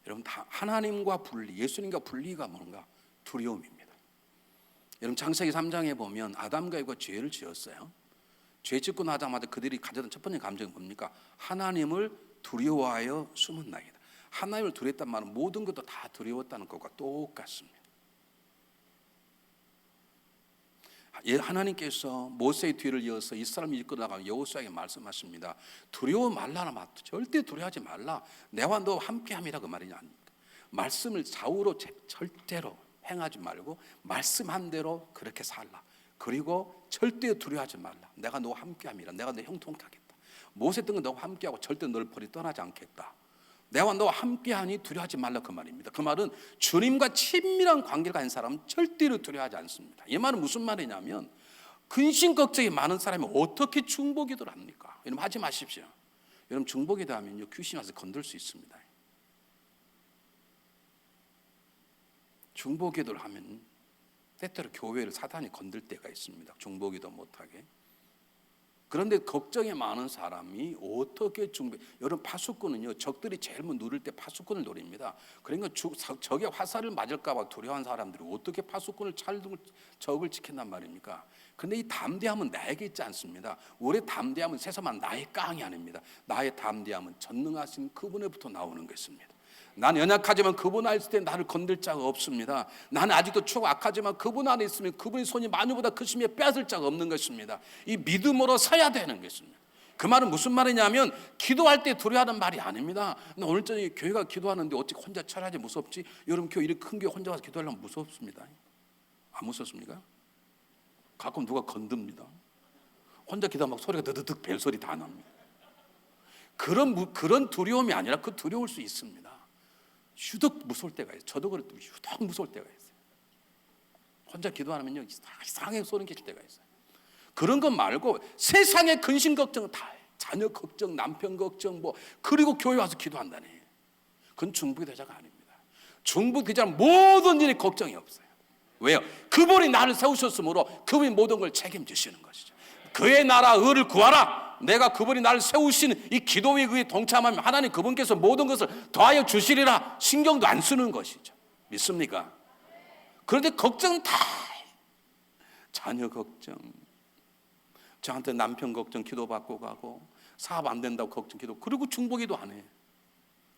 여러분, 하나님과 분리, 예수님과 분리가 뭔가? 두려움입니다. 여러분, 창세기 3장에 보면 아담과 이브가 죄를 지었어요. 죄 짓고 나자마자 그들이 가졌던 첫 번째 감정이 뭡니까? 하나님을 두려워하여 숨은 나이다. 하나님을 두려웠단 말은 모든 것도 다 두려웠다는 것과 똑같습니다. 하나님께서 모세의 뒤를 이어서 이스라엘을 이끌어 나가는 여호수아에게 말씀하십니다. 두려워 말라나 말, 절대 두려워하지 말라. 내와 너 함께함이라 그 말이냐 아닙니까? 말씀을 좌우로 절대로 행하지 말고 말씀한 대로 그렇게 살라. 그리고 절대 두려워하지 말라. 내가 너와 함께함이라. 내가 너 형통케 하겠다. 모세 등은 너와 함께하고 절대 너를 버리 떠나지 않겠다. 내와 너와 함께하니 두려워하지 말라 그 말입니다. 그 말은 주님과 친밀한 관계를 가진 사람은 절대로 두려워하지 않습니다. 이 말은 무슨 말이냐면 근심 걱정이 많은 사람이 어떻게 중보기도를 합니까? 여러분, 하지 마십시오. 여러분, 중보기도 하면요 귀신이 와서 건들 수 있습니다. 중보기도를 하면 때때로 교회를 사탄이 건들 때가 있습니다. 중보기도 못하게. 그런데 걱정이 많은 사람이 어떻게 여러분, 파수꾼은요 적들이 제일 누를 때 파수꾼을 노립니다. 그러니까 적의 화살을 맞을까 봐 두려워한 사람들이 어떻게 파수꾼을 적을 지킨단 말입니까? 그런데 이 담대함은 나에게 있지 않습니다. 우리의 담대함은 세상만 나의 깡이 아닙니다. 나의 담대함은 전능하신 그분에부터 나오는 것입니다. 나는 연약하지만 그분 안에 있을 때 나를 건들 자가 없습니다. 나는 아직도 추고 악하지만 그분 안에 있으면 그분의 손이 마녀보다 크심에 빼앗을 자가 없는 것입니다. 이 믿음으로 서야 되는 것입니다. 그 말은 무슨 말이냐면 기도할 때 두려워하는 말이 아닙니다. 오늘 저녁에 교회가 기도하는데 어찌 혼자 철하지 무섭지? 여러분, 교회 이렇게 큰 교회 혼자 가서 기도하려면 무섭습니다. 안 무섭습니까? 가끔 누가 건듭니다. 혼자 기도하면 막 소리가 드드득 벨소리 다 납니다. 그런 두려움이 아니라 그 두려울 수 있습니다. 유독 무서울 때가 있어요. 저도 그랬더니 유독 무서울 때가 있어요. 혼자 기도하면요 이상하게 소름 끼칠 때가 있어요. 그런 것 말고 세상의 근심 걱정은 다 자녀 걱정, 남편 걱정 그리고 교회 와서 기도한다니. 그건 중보기도자가 아닙니다. 중보기도자는 모든 일에 걱정이 없어요. 왜요? 그분이 나를 세우셨으므로 그분이 모든 걸 책임지시는 것이죠. 그의 나라 의를 구하라. 내가 그분이 나를 세우시는 이 기도에 그에 동참하면 하나님 그분께서 모든 것을 더하여 주시리라. 신경도 안 쓰는 것이죠. 믿습니까? 그런데 걱정은 다 자녀 걱정, 저한테 남편 걱정 기도받고 가고 사업 안 된다고 걱정 기도, 그리고 중보기도 안 해.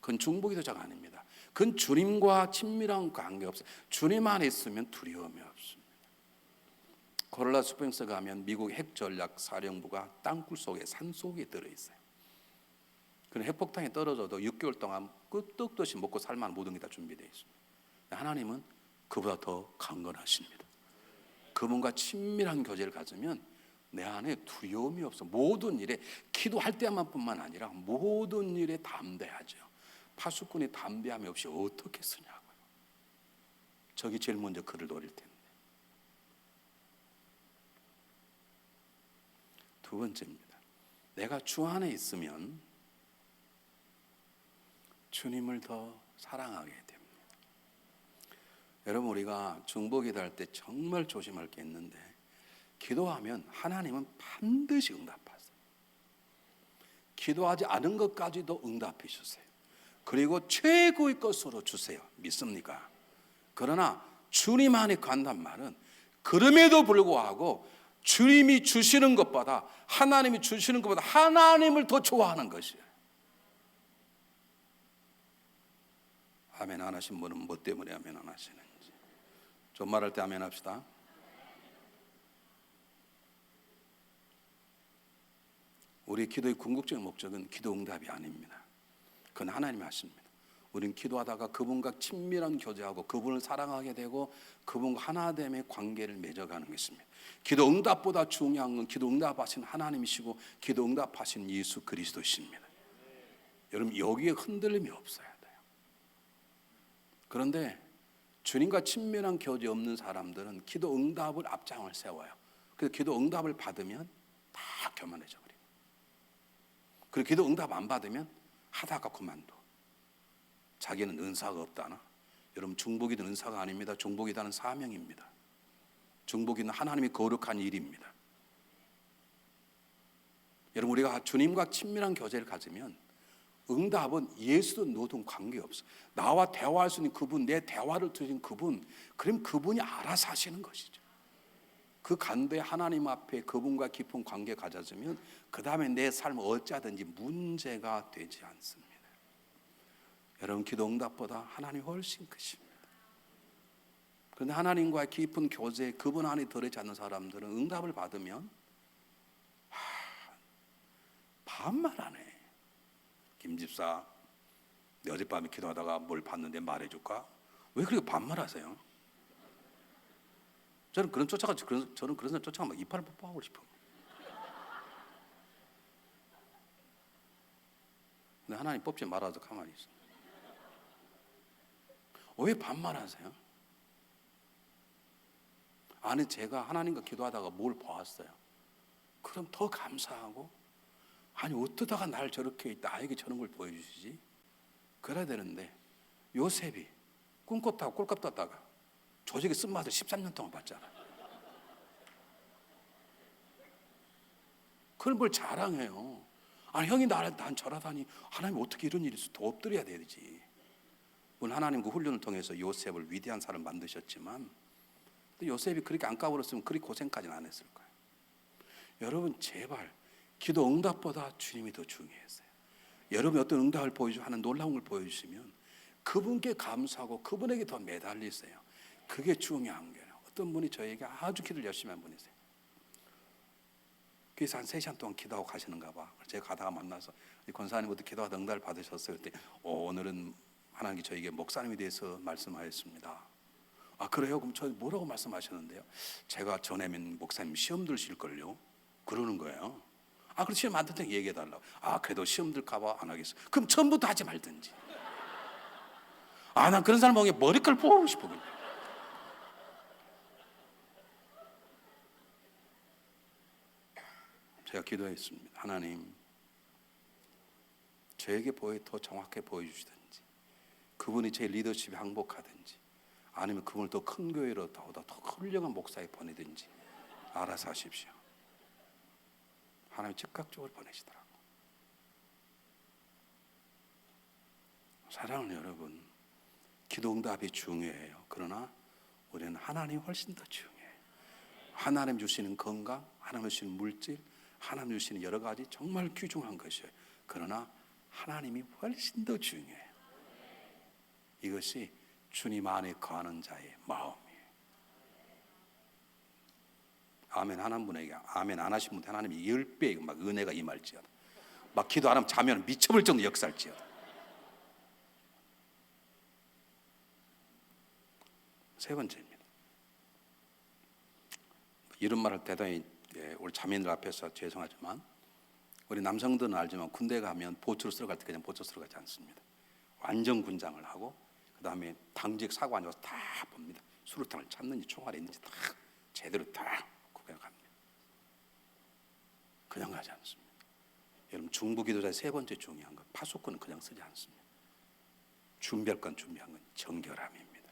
그건 중보기도자가 아닙니다. 그건 주님과 친밀한 관계 없어요. 주님 안에 있으면 두려움이 없습니다. 코랄라 스프링스 가면 미국 핵전략 사령부가 땅굴 속에 산속에 들어있어요. 그런 핵폭탄이 떨어져도 6개월 동안 끄떡도 없이 먹고 살만한 모든 게 다 준비되어 있습니다. 하나님은 그보다 더 강건하십니다. 그분과 친밀한 교제를 가지면 내 안에 두려움이 없어. 모든 일에 기도할 때만뿐만 아니라 모든 일에 담대하죠. 파수꾼이 담대함이 없이 어떻게 쓰냐고요. 저기 제일 먼저 그를 노릴 텐데. 두 번째입니다. 내가 주 안에 있으면 주님을 더 사랑하게 됩니다. 여러분, 우리가 중보기도할 때 정말 조심할 게 있는데 기도하면 하나님은 반드시 응답하세요. 기도하지 않은 것까지도 응답해 주세요. 그리고 최고의 것으로 주세요. 믿습니까? 그러나 주님 안에 간단 말은 그럼에도 불구하고 주님이 주시는 것보다 하나님이 주시는 것보다 하나님을 더 좋아하는 것이에요. 아멘 안 하신 분은 뭐 때문에 아멘 안 하시는지. 좀 말할 때 아멘 합시다. 우리 기도의 궁극적인 목적은 기도 응답이 아닙니다. 그건 하나님이 하십니다. 우리는 기도하다가 그분과 친밀한 교제하고 그분을 사랑하게 되고 그분과 하나됨의 관계를 맺어가는 것입니다. 기도 응답보다 중요한 건 기도 응답하신 하나님이시고 기도 응답하신 예수 그리스도십니다. 여러분, 여기에 흔들림이 없어야 돼요. 그런데 주님과 친밀한 교제 없는 사람들은 기도 응답을 앞장을 세워요. 그래서 기도 응답을 받으면 다 교만해져 버려요. 그리고 기도 응답 안 받으면 하다가 그만둬. 자기는 은사가 없다나. 여러분, 중보기도는 은사가 아닙니다. 중보기도는 사명입니다. 중보기도는 하나님이 거룩한 일입니다. 여러분, 우리가 주님과 친밀한 교제를 가지면 응답은 예수도 너도 관계없어. 나와 대화할 수 있는 그분, 내 대화를 들으신 그분, 그럼 그분이 알아서 하시는 것이죠. 그 간도에 하나님 앞에 그분과 깊은 관계 가져주면 그 다음에 내 삶은 어찌하든지 문제가 되지 않습니다. 여러분, 기도 응답보다 하나님이 훨씬 크십니다. 그런데 하나님과의 깊은 교제, 그분 안에 들어있지 않는 사람들은 응답을 받으면 반말하네. 김 집사, 내 어젯밤에 기도하다가 뭘 봤는데 말해줄까? 왜 그렇게 반말하세요? 저는 그런 저는 그런 사람 쫓아가면 이빨을 뽀뽀하고 싶어. 근데 하나님 뽑지 말아서 가만히 있어. 왜 반말하세요? 아니, 제가 하나님과 기도하다가 뭘 보았어요. 그럼 더 감사하고, 아니 어떠다가 날 저렇게 나에게 저런 걸 보여주시지? 그래야 되는데 요셉이 꿈꿨다가 꼴값 떴다가 조직에 쓴맛을 13년 동안 봤잖아. 그걸 뭘 자랑해요. 아니, 형이 난 저라다니. 하나님 어떻게 이런 일이 있어? 더 엎드려야 되지. 물론 하나님 그 훈련을 통해서 요셉을 위대한 사람을 만드셨지만 요셉이 그렇게 안 까불었으면 그렇게 고생까지는 안 했을 거예요. 여러분, 제발 기도 응답보다 주님이 더 중요했어요. 여러분이 어떤 응답을 하는 놀라운 걸 보여주시면 그분께 감사하고 그분에게 더 매달리세요. 그게 중요한 거예요. 어떤 분이 저에게 아주 기도를 열심히 한 분이세요. 그래서 한 3시간 동안 기도하고 가시는가 봐. 제가 가다가 만나서 권사님부터 기도하다 응답을 받으셨어요. 그때 오늘은 하나님께 저에게 목사님에 대해서 말씀하였습니다. 아, 그래요? 그럼 저 뭐라고 말씀하셨는데요? 제가 전에면 목사님 시험 들실걸요? 그러는 거예요. 아, 그럼 시험 안 들 때 얘기해 달라고. 아, 그래도 시험 들까 봐 안 하겠어. 그럼 처음부터 하지 말든지. 아, 난 그런 사람 보면 머리카락 뽑고 싶어. 그냥. 제가 기도했습니다. 하나님, 저에게 더 정확하게 보여주시든지, 그분이 제 리더십에 항복하든지, 아니면 그분을 더 큰 교회로 더 훌륭한 목사에 보내든지 알아서 하십시오. 하나님 즉각적으로 보내시더라고. 사랑하는 여러분, 기도 응답이 중요해요. 그러나 우리는 하나님이 훨씬 더 중요해요. 하나님 주시는 건강, 하나님 주시는 물질, 하나님 주시는 여러 가지 정말 귀중한 것이에요. 그러나 하나님이 훨씬 더 중요해요. 이것이 주님 안에 거하는 자의 마음이에요. 아멘 하는 분에게 아멘 안 하신 분한테 하나님이 10배의 막 은혜가 임할지어다. 막 기도 안 하면 자면 미쳐볼 정도 역사할지어다. 세 번째입니다. 이런 말을 대단히 우리 자매들 앞에서 죄송하지만 우리 남성들은 알지만 군대 가면 보초로 쓰러 갈 때 그냥 보초 쓰러 가지 않습니다. 완전 군장을 하고 그 다음에 당직 사고 앉아서 다 봅니다. 수류탄을 찾는지 총알이 있는지 다 제대로 다 구별합니다. 그냥 가지 않습니다. 여러분, 중보기도자의 세 번째 중요한 건 파수꾼은 그냥 쓰지 않습니다. 준비할 건 준비한 건 정결함입니다.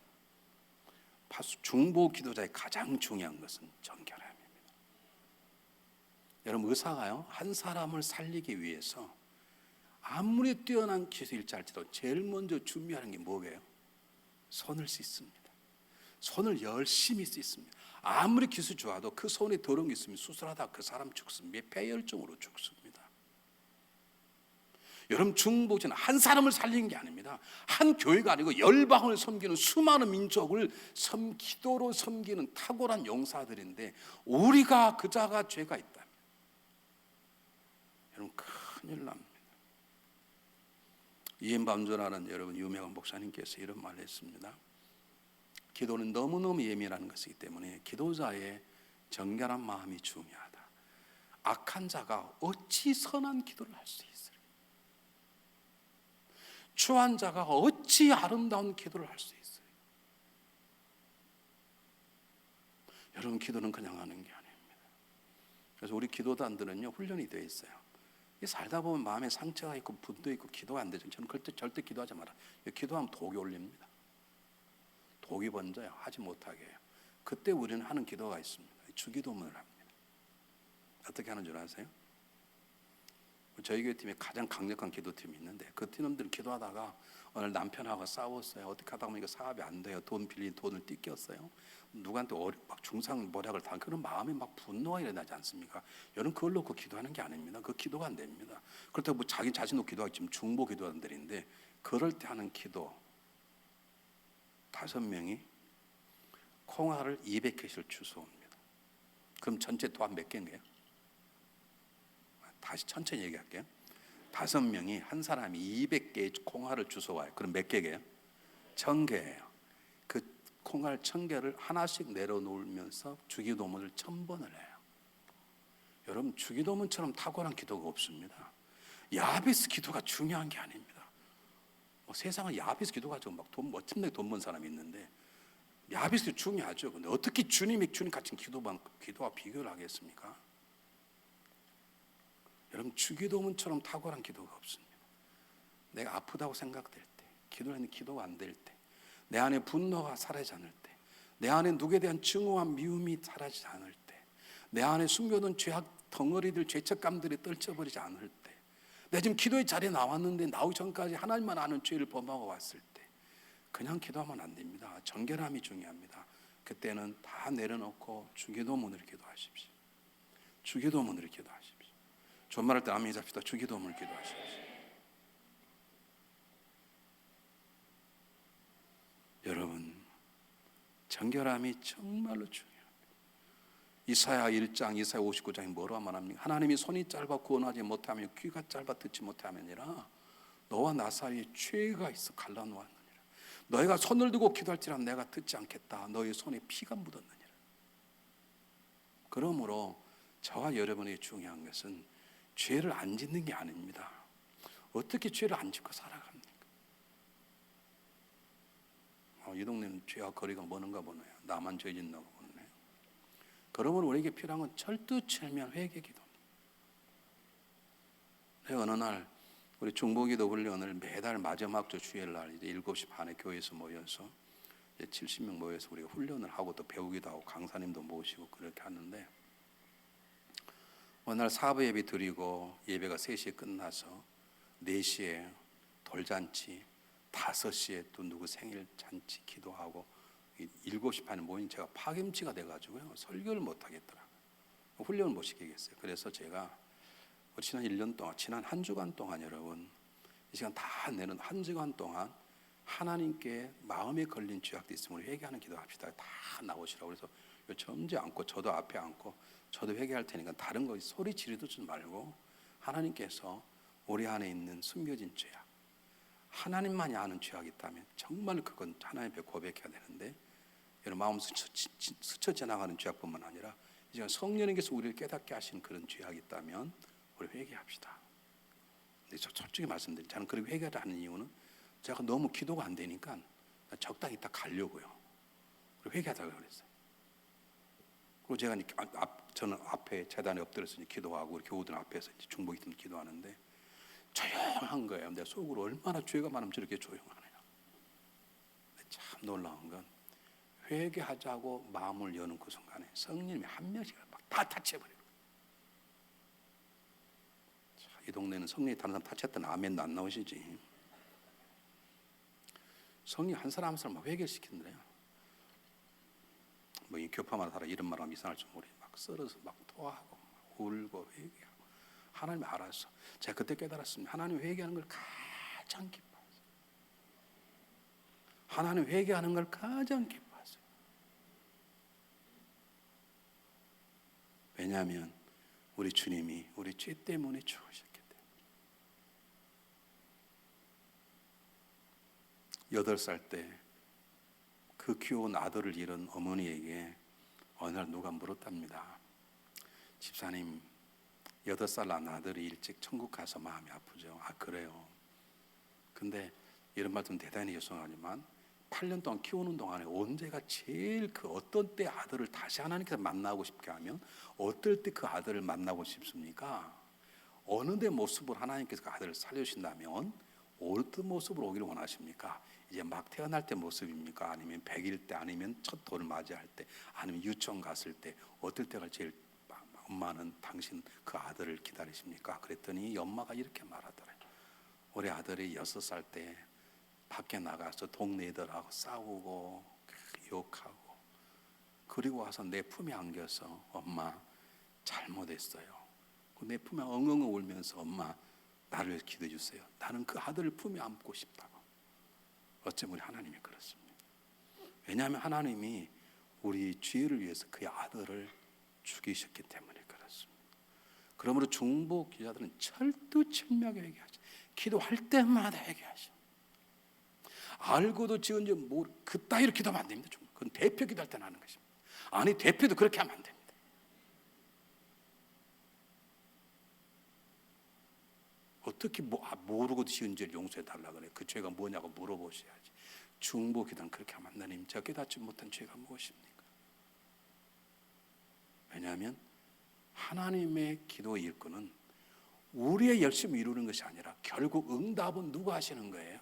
중보기도자의 가장 중요한 것은 정결함입니다. 여러분, 의사가요 한 사람을 살리기 위해서 아무리 뛰어난 기술일지라도 제일 먼저 준비하는 게 뭐예요? 손을 씻습니다. 손을 열심히 씻습니다. 아무리 기술 좋아도 그 손에 더러운 게 있으면 수술하다 그 사람 죽습니다. 폐혈증으로 죽습니다. 여러분, 중보자는 한 사람을 살리는 게 아닙니다. 한 교회가 아니고 열방을 섬기는 수많은 민족을 기도로 섬기는 탁월한 용사들인데 우리가 그자가 죄가 있다. 여러분 큰일 납니다. 이엠밤조라는 여러분 유명한 목사님께서 이런 말을 했습니다. 기도는 너무너무 예민한 것이기 때문에 기도자의 정결한 마음이 중요하다. 악한 자가 어찌 선한 기도를 할 수 있으리? 추한 자가 어찌 아름다운 기도를 할 수 있으리? 여러분 기도는 그냥 하는 게 아닙니다. 그래서 우리 기도단들은요 훈련이 되어 있어요. 살다 보면 마음에 상처가 있고 분도 있고 기도가 안 되죠. 저는 절대 기도하지 마라. 기도하면 독이 올립니다. 독이 번져요. 하지 못하게 해요. 그때 우리는 하는 기도가 있습니다. 주기도문을 합니다. 어떻게 하는 줄 아세요? 저희 교회 팀에 가장 강력한 기도팀이 있는데 그 팀원들은 기도하다가 오늘 남편하고 싸웠어요. 어떻게 하다 보니까 사업이 안 돼요. 돈 빌린 돈을 띠꼈어요. 누구한테 막 중상모략을 당한 그런 마음에 막 분노가 일어나지 않습니까? 여러분 그걸 놓고 기도하는 게 아닙니다. 그 기도가 안 됩니다. 그렇다고 뭐 자기 자신도 기도하겠지만 중보 기도원들인데 그럴 때 하는 기도 5명이 콩알을 200개씩 주워옵니다. 그럼 전체 도합 몇 개인가요? 다시 천천히 얘기할게요. 5명이 한 사람이 200개의 콩알을 주워와요. 그럼 몇 개예요? 1000개예요. 그 콩알 1000개를 하나씩 내려놓으면서 주기도문을 1000번을 해요. 여러분 주기도문처럼 탁월한 기도가 없습니다. 야베스 기도가 중요한 게 아닙니다. 세상은 야베스 기도가 좀 막 돈 멋진데 돈 번 사람이 있는데 야베스 중요하죠. 근데 어떻게 주님 같은 기도와 비교를 하겠습니까? 여러분 주기도문처럼 탁월한 기도가 없습니다. 내가 아프다고 생각될 때, 기도하는 기도가 안 될 때, 내 안에 분노가 사라지지 않을 때, 내 안에 누구에 대한 증오와 미움이 사라지지 않을 때, 내 안에 숨겨둔 죄악 덩어리들, 죄책감들이 떨쳐버리지 않을 때, 내가 지금 기도의 자리에 나왔는데 나오기 전까지 하나님만 아는 죄를 범하고 왔을 때 그냥 기도하면 안 됩니다. 정결함이 중요합니다. 그때는 다 내려놓고 주기도문을 기도하십시오. 주기도문을 기도하십시오. 존말할 때 아멘 잡시다. 주기도문을 기도하십시오. 여러분 정결함이 정말로 중요합니다. 이사야 1장, 이사야 59장이 뭐라고 말합니까? 하나님이 손이 짧아 구원하지 못하며 귀가 짧아 듣지 못하면이라 너와 나 사이에 죄가 있어 갈라놓았느니라. 너희가 손을 들고 기도할지라도 내가 듣지 않겠다. 너희 손에 피가 묻었느니라. 그러므로 저와 여러분이 중요한 것은 죄를 안 짓는 게 아닙니다. 어떻게 죄를 안 짓고 살아갑니까? 이 동네는 죄와 거리가 먼가 보네요. 나만 죄 짓나고 보네요. 그러므로 우리에게 필요한 건 철두철미한 회개 기도입니다. 어느 날 우리 중보기도 훈련을 매달 마지막 주 주일 날 이제 7시 반에 교회에서 모여서 이제 70명 모여서 우리가 훈련을 하고 또 배우기도 하고 강사님도 모시고 그렇게 하는데 어느 날 사부 예배 드리고 예배가 3시에 끝나서 4시에 돌잔치, 5시에 또 누구 생일 잔치 기도하고 7시 반에 모인 제가 파김치가 돼가지고요 설교를 못 하겠더라고요. 훈련을 못 시키겠어요. 그래서 제가 지난 1년 동안, 지난 한 주간 동안 여러분 이 시간 다 내는 한 주간 동안 하나님께 마음에 걸린 죄악도 있으면 회개하는 기도합시다. 다 나오시라고 그래서 점지 않고 저도 앞에 앉고 저도 회개할 테니까 다른 거 소리 지르지 말고 하나님께서 우리 안에 있는 숨겨진 죄악 하나님만이 아는 죄악이 있다면 정말 그건 하나님 앞에 고백해야 되는데 여러분 마음 스쳐 지나가는 죄악뿐만 아니라 이제 성령님께서 우리를 깨닫게 하신 그런 죄악이 있다면 우리 회개합시다. 근데 솔직히 말씀드리면 저는 그렇게 회개를 하는 이유는 제가 너무 기도가 안 되니까 적당히 있다 가려고요. 그리고 회개하자고 그랬어요. 그리고 제가 저는 앞에 재단에 엎드려서 기도하고 우리 교우들 앞에서 이제 중보기 때문에 기도하는데 조용한 거예요. 내 속으로 얼마나 죄가 많으면 저렇게 조용하냐. 참 놀라운 건 회개하자고 마음을 여는 그 순간에 성령님이 한 명씩 막 다 타치해버려요. 이 동네는 성령이 다른 사람 타치했던 아멘도 안 나오시지. 성령 한 사람 한 사람 막 회개시킨대요. 뭐 이 교파마다 살아 이런 말하면 이상할지 모르겠 막 썰어서 막 토하고 막 울고 회개하고 하나님이 알아서 제가 그때 깨달았습니다. 하나님 회개하는 걸 가장 기뻐하세요. 하나님 회개하는 걸 가장 기뻐하세요. 왜냐하면 우리 주님이 우리 죄 때문에 죽으셨기 8살 때 그 귀여운 아들을 잃은 어머니에게 어느 날 누가 물었답니다. 집사님, 8살 난 아들이 일찍 천국 가서 마음이 아프죠. 아, 그래요. 근데 이런 말 좀 대단히 죄송하지만 8년 동안 키우는 동안에 언제가 제일 그 어떤 때 아들을 다시 하나님께서 만나고 싶게 하면 어떨 때 그 아들을 만나고 싶습니까? 어느 때 모습으로 하나님께서 그 아들을 살려주신다면 어떤 모습으로 오기를 원하십니까? 이제 막 태어날 때 모습입니까? 아니면 100일 때, 아니면 첫 돌을 맞이할 때, 아니면 유치원 갔을 때 어떨 때가 제일 엄마는 당신 그 아들을 기다리십니까? 그랬더니 엄마가 이렇게 말하더래요. 우리 아들이 6살 때 밖에 나가서 동네 애들하고 싸우고 욕하고 그리고 와서 내 품에 안겨서 엄마 잘못했어요. 내 품에 엉엉 울면서 엄마 나를 기도해 주세요. 나는 그 아들을 품에 안고 싶다고. 어쩜 우리 하나님이 그렇습니다. 왜냐하면 하나님이 우리 죄를 위해서 그의 아들을 죽이셨기 때문에 그렇습니다. 그러므로 중보 기자들은 철두철미하게 회개하죠. 기도할 때마다 회개하죠. 알고도 지은지 모르 그따위로 기도하면 안 됩니다. 그건 대표 기도할 때는 하는 것입니다. 아니 대표도 그렇게 하면 안 됩니다. 어떻게 모르고 지은 죄를 용서해 달라 그래? 그 죄가 뭐냐고 물어보셔야지. 중보 기도는 그렇게 하면 안 됩니다. 제가 깨닫지 못한 죄가 무엇입니까? 왜냐하면 하나님의 기도의 일꾼은 우리의 열심히 이루는 것이 아니라 결국 응답은 누가 하시는 거예요?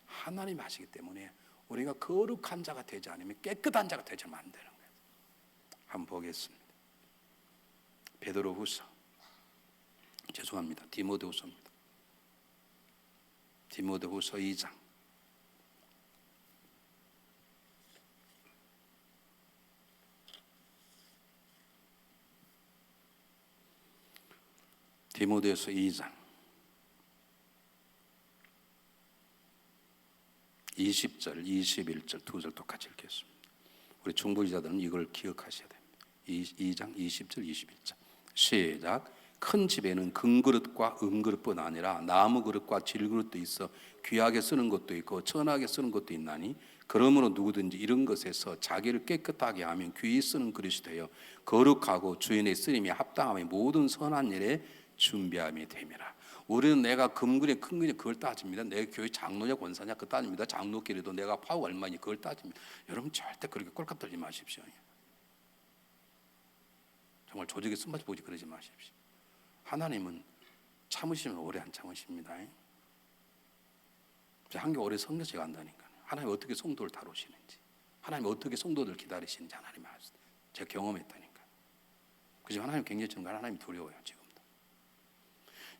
하나님이 하시기 때문에 우리가 거룩한 자가 되지 않으면 깨끗한 자가 되지 않으면 안 되는 거예요. 한번 보겠습니다. 베드로후서, 죄송합니다. 디모데후서입니다. 디모데후서 2장. 디모데후서 2장 20절, 21절 두 절 똑같이 읽겠습니다. 우리 중보기자들은 이걸 기억하셔야 됩니다. 2장 20절, 21절 시작. 큰 집에는 금그릇과 은그릇뿐 아니라 나무 그릇과 질그릇도 있어 귀하게 쓰는 것도 있고 천하게 쓰는 것도 있나니 그러므로 누구든지 이런 것에서 자기를 깨끗하게 하면 귀히 쓰는 그릇이 되어 거룩하고 주인의 쓰림에 합당함에 모든 선한 일에 준비함이 됨이라. 우리는 내가 금그릇 큰 그릇 그걸 따집니다. 내 교회 장로냐 권사냐 그거 따집니다. 장로끼리도 내가 파워 얼마니 그걸 따집니다. 여러분 절대 그렇게 꼴값 들지 마십시오. 정말 조직에 쓴맛 보지 그러지 마십시오. 하나님은 참으시면 오래 안 참으십니다. 한개 오래 성교제 간다니까요. 하나님 어떻게 성도를 다루시는지, 하나님 어떻게 성도들 기다리시는지 하나님 아세요. 제가 경험했다니까요. 그래서 하나님 굉장히 저는 하나님 두려워요 지금도.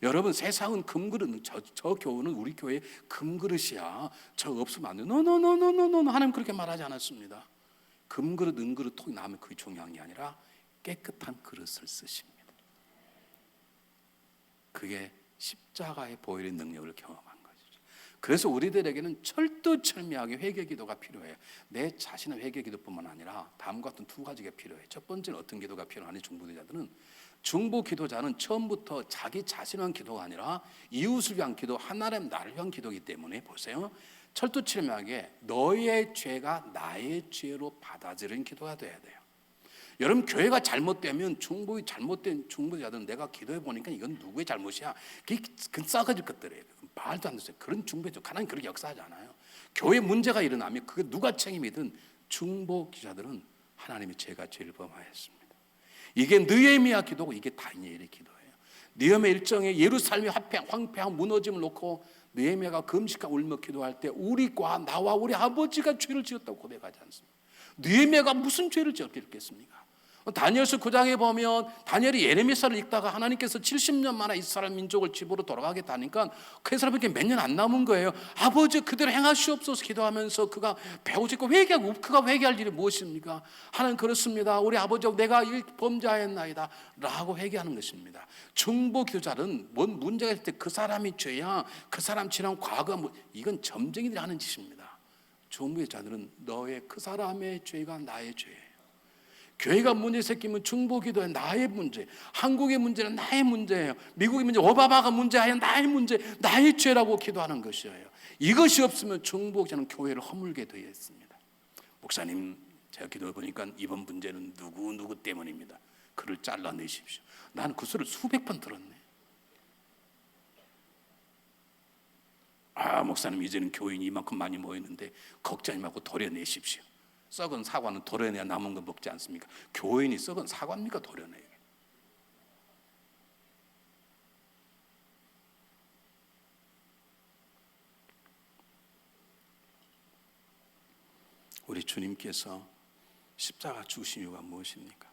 여러분 세상은 금그릇, 저 교회는 우리 교회 금그릇이야. 저 없으면 안 돼. 노노노노노노 하나님 그렇게 말하지 않았습니다. 금그릇, 은그릇, 통이 나면 그게 중요한 게 아니라 깨끗한 그릇을 쓰십니다. 그게 십자가의 보혈의 능력을 경험한 것이죠. 그래서 우리들에게는 철두철미하게 회개기도가 필요해요. 내 자신의 회개기도뿐만 아니라 다음과 같은 두 가지가 필요해요. 첫 번째는 어떤 기도가 필요하니 중보기자들은 중보기도자는 처음부터 자기 자신을 위한 기도가 아니라 이웃을 위한 기도, 하나님 나를 위한 기도이기 때문에 보세요. 철두철미하게 너의 죄가 나의 죄로 받아들이는 기도가 돼야 돼요. 여러분 교회가 잘못되면 잘못된 중보자들은 내가 기도해 보니까 이건 누구의 잘못이야? 그 싸가지 것들이에요. 말도 안 되죠. 그런 중보죠. 하나님 그렇게 역사하지 않아요. 교회 문제가 일어나면 그게 누가 책임이든 중보기자들은 하나님이 제가 죄를 범하였습니다. 이게 느헤미야 기도고 이게 다니엘의 기도예요. 느헤미야 일정에 예루살렘이 황폐하고 무너짐을 놓고 느헤미야가 금식하고 울며 기도할 때 우리과 나와 우리 아버지가 죄를 지었다고 고백하지 않습니다. 느헤미야가 무슨 죄를 지었겠습니까? 다니엘서 9장에 보면 다니엘이 예레미야서를 읽다가 하나님께서 70년 만에 이스라엘 민족을 집으로 돌아가겠다 하니까 그 사람에게 몇 년 안 남은 거예요. 아버지 그대로 행하시옵소서 기도하면서 그가 배우짓고 회개하고 그가 회개할 일이 무엇입니까? 하나님 그렇습니다. 우리 아버지하고 내가 범죄하였나이다 라고 회개하는 것입니다. 중보 기도자는 뭔 문제가 있을 때 그 사람이 죄야 그 사람 지난 과거 이건 점쟁이들이 하는 짓입니다. 중보 기도자들은 너의 그 사람의 죄가 나의 죄예요. 교회가 문제 생기면 중보기도는 나의 문제, 한국의 문제는 나의 문제예요. 미국의 문제, 오바마가 문제하여 나의 문제, 나의 죄라고 기도하는 것이에요. 이것이 없으면 중보기도는 교회를 허물게 되어 있습니다. 목사님, 제가 기도해 보니까 이번 문제는 누구 때문입니다. 그를 잘라내십시오. 나는 그 소리를 수백 번 들었네. 목사님, 이제는 교인이 이만큼 많이 모였는데 걱정이 말고 도려내십시오. 썩은 사과는 도려내야 남은 거 먹지 않습니까? 교인이 썩은 사과입니까? 도려내요. 우리 주님께서 십자가 죽으신 이유가 무엇입니까?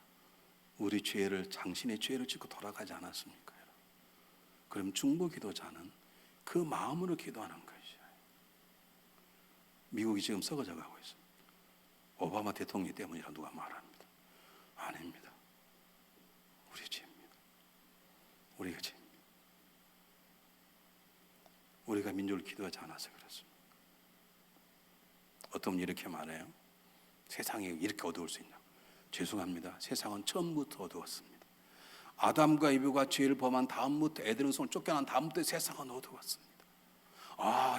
우리 죄를, 당신의 죄를 짓고 돌아가지 않았습니까? 그럼 중보기도자는 그 마음으로 기도하는 것이에요. 미국이 지금 썩어져 가고 있습니다. 오바마 대통령 때문이라 누가 말합니다. 아닙니다. 우리 죄입니다. 우리가 죄입니다. 우리가 민족을 기도하지 않아서 그렇습니다. 어떤 분이 이렇게 말해요. 세상이 이렇게 어두울 수 있냐? 죄송합니다. 세상은 처음부터 어두웠습니다. 아담과 이브가 죄를 범한 다음부터, 애들은 손을 쫓겨난 다음부터 세상은 어두웠습니다.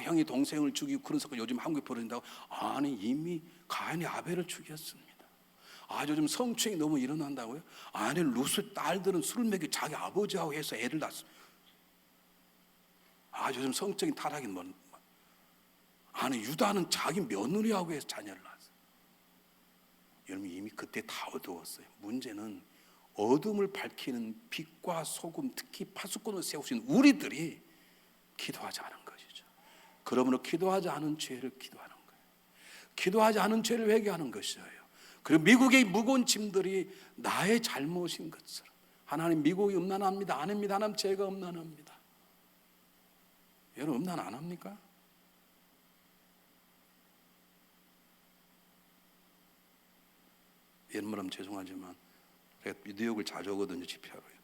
형이 동생을 죽이고 그런 사건 요즘 한국에 벌어진다고? 아니, 이미 가인이 아벨을 죽였습니다. 요즘 성추행이 너무 일어난다고요? 아니, 루스 딸들은 술 먹이 자기 아버지하고 해서 애를 낳았습니다. 요즘 성적인 타락이 아니, 유다는 자기 며느리하고 해서 자녀를 낳았어요. 여러분, 이미 그때 다 어두웠어요. 문제는 어둠을 밝히는 빛과 소금, 특히 파수꾼을 세우신 우리들이 기도하지 않은 것이죠. 그러므로 기도하지 않은 죄를 기도하는 거예요. 기도하지 않은 죄를 회개하는 것이에요. 그리고 미국의 무거운 짐들이 나의 잘못인 것처럼, 하나님, 미국이 음란합니다. 아닙니다. 하나님, 제가 음란합니다. 여러분, 음란 안 합니까? 여러분, 죄송하지만 제가 뉴욕을 자주 오거든요. 집회하러요.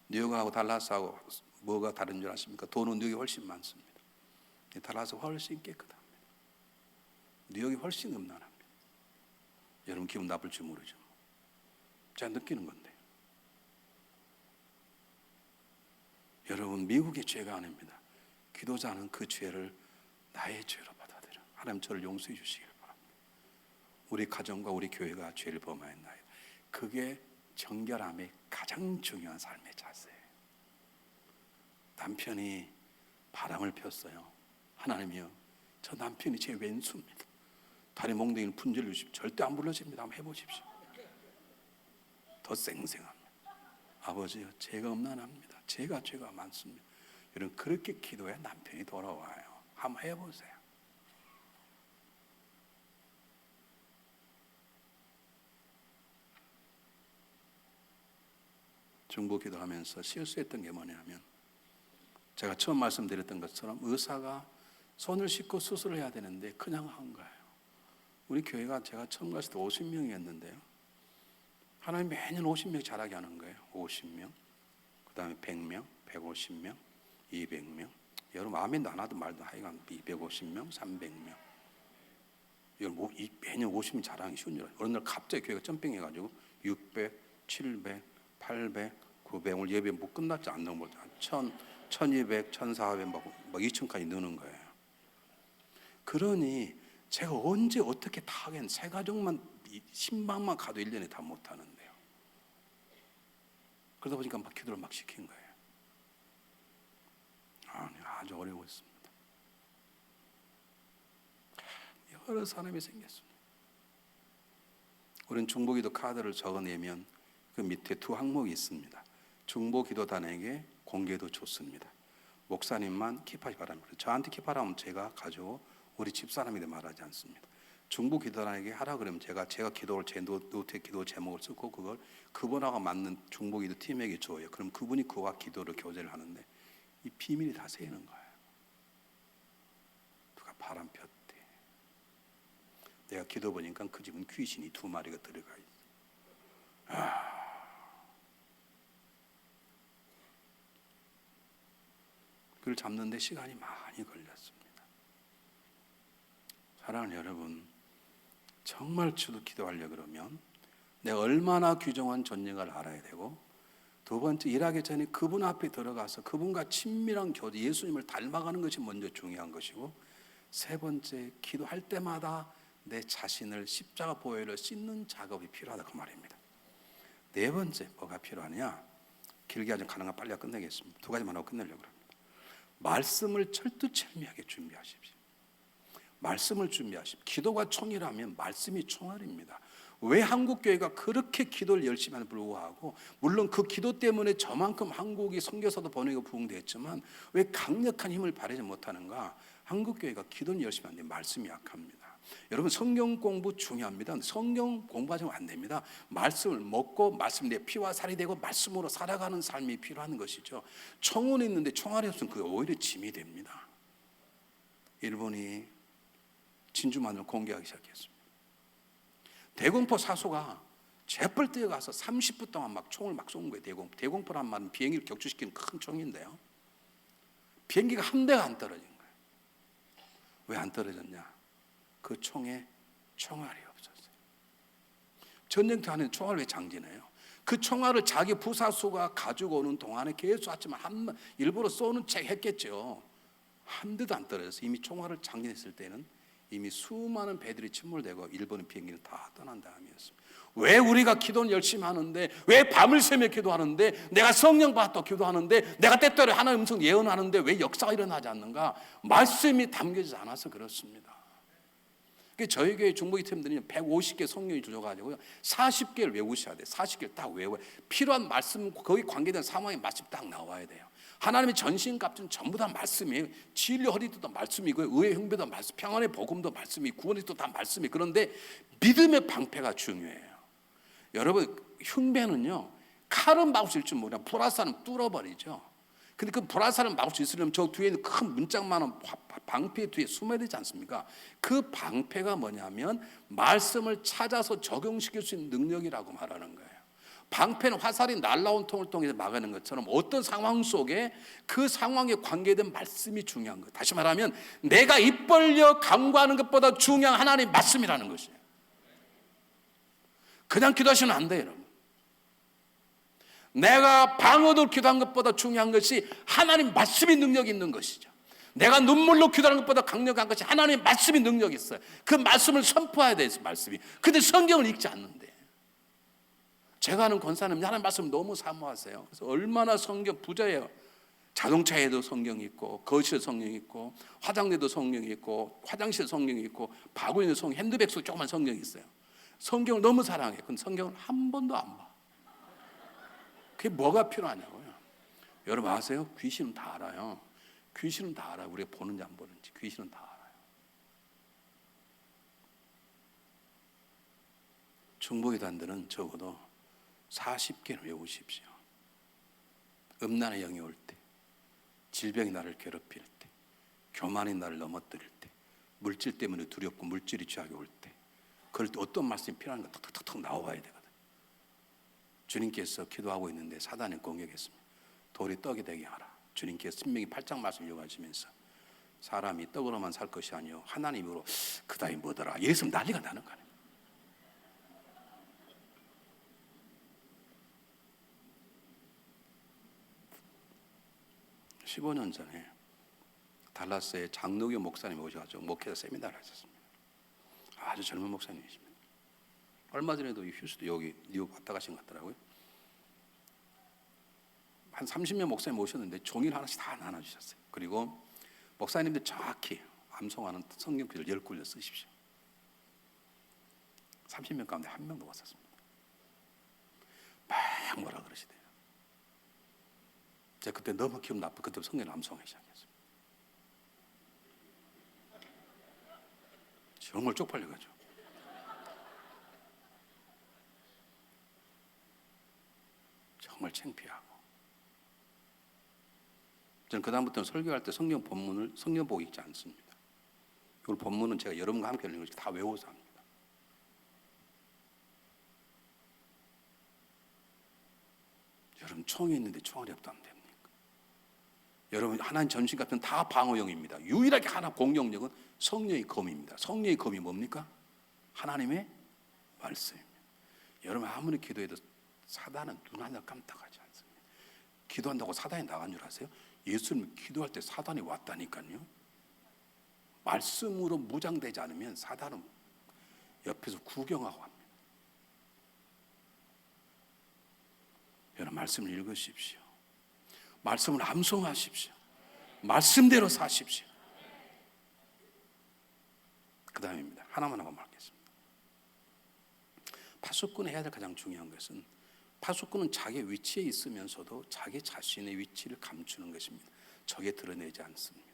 뉴욕하고 달라스하고 뭐가 다른 줄 아십니까? 돈은 뉴욕이 훨씬 많습니다. 달라스가 훨씬 깨끗합니다. 뉴욕이 훨씬 음란합니다. 여러분, 기분 나쁠 줄 모르죠. 제가 느끼는 건데. 여러분, 미국의 죄가 아닙니다. 기도자는 그 죄를 나의 죄로 받아들여. 하나님, 저를 용서해 주시길 바랍니다. 우리 가정과 우리 교회가 죄를 범하였나요? 그게 정결함의 가장 중요한 삶의 자세예요. 남편이 바람을 폈어요. 하나님이요, 저 남편이 제 왼수입니다. 다리 몽둥이를 분질러 주십시오. 절대 안 불러집니다. 한번 해보십시오. 더 쌩쌩합니다. 아버지요, 제가 음란합니다. 제가 죄가 많습니다. 여러분, 그렇게 기도해야 남편이 돌아와요. 한번 해보세요. 중보 기도하면서 실수했던 게 뭐냐면, 제가 처음 말씀드렸던 것처럼 의사가 손을 씻고 수술을 해야 되는데 그냥 한 거예요. 우리 교회가 제가 처음 갔을 때 50명이었는데요. 하나님 매년 50명 자라게 하는 거예요. 50명, 그 다음에 100명, 150명, 200명. 여러분, 아멘도 안 하든 말든 하여간 250명, 300명. 여러분, 매년 50명 자라기 쉬운 줄 알아요. 어느 날 갑자기 교회가 점핑해가지고 600, 700, 800, 900, 오늘 예배 뭐 끝났지 않는 거죠. 1000, 1200, 1400, 막 2000까지 느는 거예요. 그러니 제가 언제 어떻게 다 하겠는, 세 가족만 10만만 가도 1년에 다 못하는데요. 그러다 보니까 막 기도를 막 시킨 거예요. 아주 어려웠습니다. 여러 사람이 생겼습니다. 우리는 중보기도 카드를 적어내면 그 밑에 두 항목이 있습니다. 중보기도단에게 공개도 좋습니다. 목사님만 킵하기 바랍니다. 저한테 킵하라면 제가 가지고 우리 집사람에게 말하지 않습니다. 중보기도단에게 하라 그러면 제가 기도를 제 노트에 기도 제목을 쓰고 그걸 그분하고 맞는 중보기도 팀에게 줘요. 그럼 그분이 그와 기도를 교제를 하는데 이 비밀이 다 새이는 거예요. 누가 바람 폈대. 내가 기도 보니까 그 집은 귀신이 2마리가 들어가 있어. 그걸 잡는데 시간이 많이 걸렸습니다. 사랑하는 여러분, 정말 저도 기도하려고 그러면 내가 얼마나 귀중한 존재를 알아야 되고, 두 번째, 일하기 전에 그분 앞에 들어가서 그분과 친밀한 교제, 예수님을 닮아가는 것이 먼저 중요한 것이고, 세 번째, 기도할 때마다 내 자신을 십자가 보혈로 씻는 작업이 필요하다, 그 말입니다. 네 번째, 뭐가 필요하냐? 길게 하지 가능한 빨리 끝내겠습니다. 두 가지만 하고 끝내려고 합니다. 말씀을 철두철미하게 준비하십시오. 말씀을 준비하십시오. 기도가 총이라면 말씀이 총알입니다. 왜 한국교회가 그렇게 기도를 열심히 하는 불구하고, 물론 그 기도 때문에 저만큼 한국이 선교사도 보내고 부흥됐지만 왜 강력한 힘을 발휘하지 못하는가? 한국교회가 기도는 열심히 하는데 말씀이 약합니다. 여러분, 성경 공부 중요합니다. 성경 공부하지 안 됩니다. 말씀을 먹고 말씀 내 피와 살이 되고 말씀으로 살아가는 삶이 필요한 것이죠. 총은 있는데 총알이 없으면 그게 오히려 짐이 됩니다. 일본이 진주만을 공개하기 시작했습니다. 대공포 사수가 재벌 뛰어가서 30분 동안 막 총을 막 쏜 거예요. 대공포란 말은 비행기를 격추시키는 큰 총인데요, 비행기가 한 대가 안 떨어진 거예요. 왜 안 떨어졌냐? 그 총에 총알이 없었어요. 전쟁터 안에 총알 왜 장전해요? 그 총알을 자기 부사수가 가지고 오는 동안에 계속 쐈지만 일부러 쏘는 책 했겠죠. 한 대도 안 떨어져서 이미 총알을 장전했을 때는 이미 수많은 배들이 침몰되고 일본의 비행기는 다 떠난 다음이었습니다. 왜 우리가 기도는 열심히 하는데, 왜 밤을 새며 기도하는데, 내가 성령 받아 기도하는데, 내가 때때로 하나님의 음성 예언하는데 왜 역사가 일어나지 않는가? 말씀이 담겨지지 않아서 그렇습니다. 저희 교회 중보기 팀들이 150개 성경이 주셔가지고요, 40개를 외우셔야 돼요. 40개를 딱 외워요. 필요한 말씀, 거기 관계된 상황의 말씀 딱 나와야 돼요. 하나님의 전신갑주는 전부 다 말씀이에요. 진리 허리도 말씀이고, 의의 형배도 말씀, 평안의 복음도 말씀이, 구원이 또 다 말씀이. 그런데 믿음의 방패가 중요해요. 여러분, 흉배는요, 칼은 막을 수 있을 줄 모르냐, 불화살은 뚫어버리죠. 근데 그 불화살을 막을 수 있으려면 저 뒤에 있는 큰 문짝만한 방패 뒤에 숨어야 되지 않습니까? 그 방패가 뭐냐면 말씀을 찾아서 적용시킬 수 있는 능력이라고 말하는 거예요. 방패는 화살이 날라온 통을 통해서 막아내는 것처럼 어떤 상황 속에 그 상황에 관계된 말씀이 중요한 거예요. 다시 말하면 내가 입 벌려 간구하는 것보다 중요한 하나님의 말씀이라는 것이에요. 그냥 기도하시면 안 돼요, 여러분. 내가 방어도 기도한 것보다 중요한 것이 하나님 말씀이 능력이 있는 것이죠. 내가 눈물로 기도하는 것보다 강력한 것이 하나님의 말씀이 능력이 있어요. 그 말씀을 선포해야 돼요, 말씀이. 근데 성경을 읽지 않는데. 제가 아는 권사님 하나님 말씀을 너무 사모하세요. 그래서 얼마나 성경 부자예요. 자동차에도 성경이 있고, 거실에 성경이 있고, 화장대도 성경이 있고, 화장실에 성경이 있고, 바구니에도 성경, 핸드백 속에 조그만 성경이 있어요. 성경을 너무 사랑해요. 근데 성경을 한 번도 안 봐. 그게 뭐가 필요하냐고요. 여러분 아세요? 귀신은 다 알아요. 귀신은 다 알아요. 우리가 보는지 안 보는지 귀신은 다 알아요. 중보기도원들은 적어도 40개는 외우십시오. 음란의 영이 올 때, 질병이 나를 괴롭힐 때, 교만이 나를 넘어뜨릴 때, 물질 때문에 두렵고 물질이 취하게 올 때, 그럴 때 어떤 말씀이 필요한가 탁탁탁 나와야 되거든. 주님께서 기도하고 있는데 사단이 공격했습니다. 돌이 떡이 되게 하라. 주님께서 신명기 8장 말씀 읽어주시면서 사람이 떡으로만 살 것이 아니요 하나님으로 그다이 뭐더라 이랬으면 난리가 나는 거 아니에요. 15년 전에 달라스에 장로교 목사님 오셔가지고 목회자 세미나를 하셨습니다. 아주 젊은 목사님이십니다. 얼마 전에도 휴스도 여기 뉴욕 왔다 가신 것 같더라고요. 한 30명 목사님 오셨는데 종이를 하나씩 다 나눠주셨어요. 그리고 목사님들 정확히 암송하는 성경표를 10군을 쓰십시오. 30명 가운데 한 명도 못 썼습니다. 막 뭐라 그러시대요. 제가 그때 너무 기분 나쁘고 그때 성경을 암송하기 시작했어요. 정말 쪽팔려가지고. 정말 창피하고. 저는 그다음부터는 설교할 때 성경 본문을 성경 보고 읽지 않습니다. 이걸 본문은 제가 여러분과 함께 읽는 것이 다 외워서 합니다. 여러분 총이 있는데 총알이 없다면 됩니까? 여러분 하나님 전신 같은 다 방어용입니다. 유일하게 하나 공격력은 성령의 검입니다. 성령의 검이 뭡니까? 하나님의 말씀입니다. 여러분 아무리 기도해도 사단은 눈 하나 깜짝하지 않습니다. 기도한다고 사단이 나간 줄 아세요? 예수님 기도할 때 사단이 왔다니까요. 말씀으로 무장되지 않으면 사단은 옆에서 구경하고 합니다. 여러분 말씀을 읽으십시오. 말씀을 암송하십시오. 말씀대로 사십시오. 그 다음입니다. 하나만 하고 말겠습니다. 파수꾼이 해야 될 가장 중요한 것은, 파수꾼은 자기 위치에 있으면서도 자기 자신의 위치를 감추는 것입니다. 적에 드러내지 않습니다.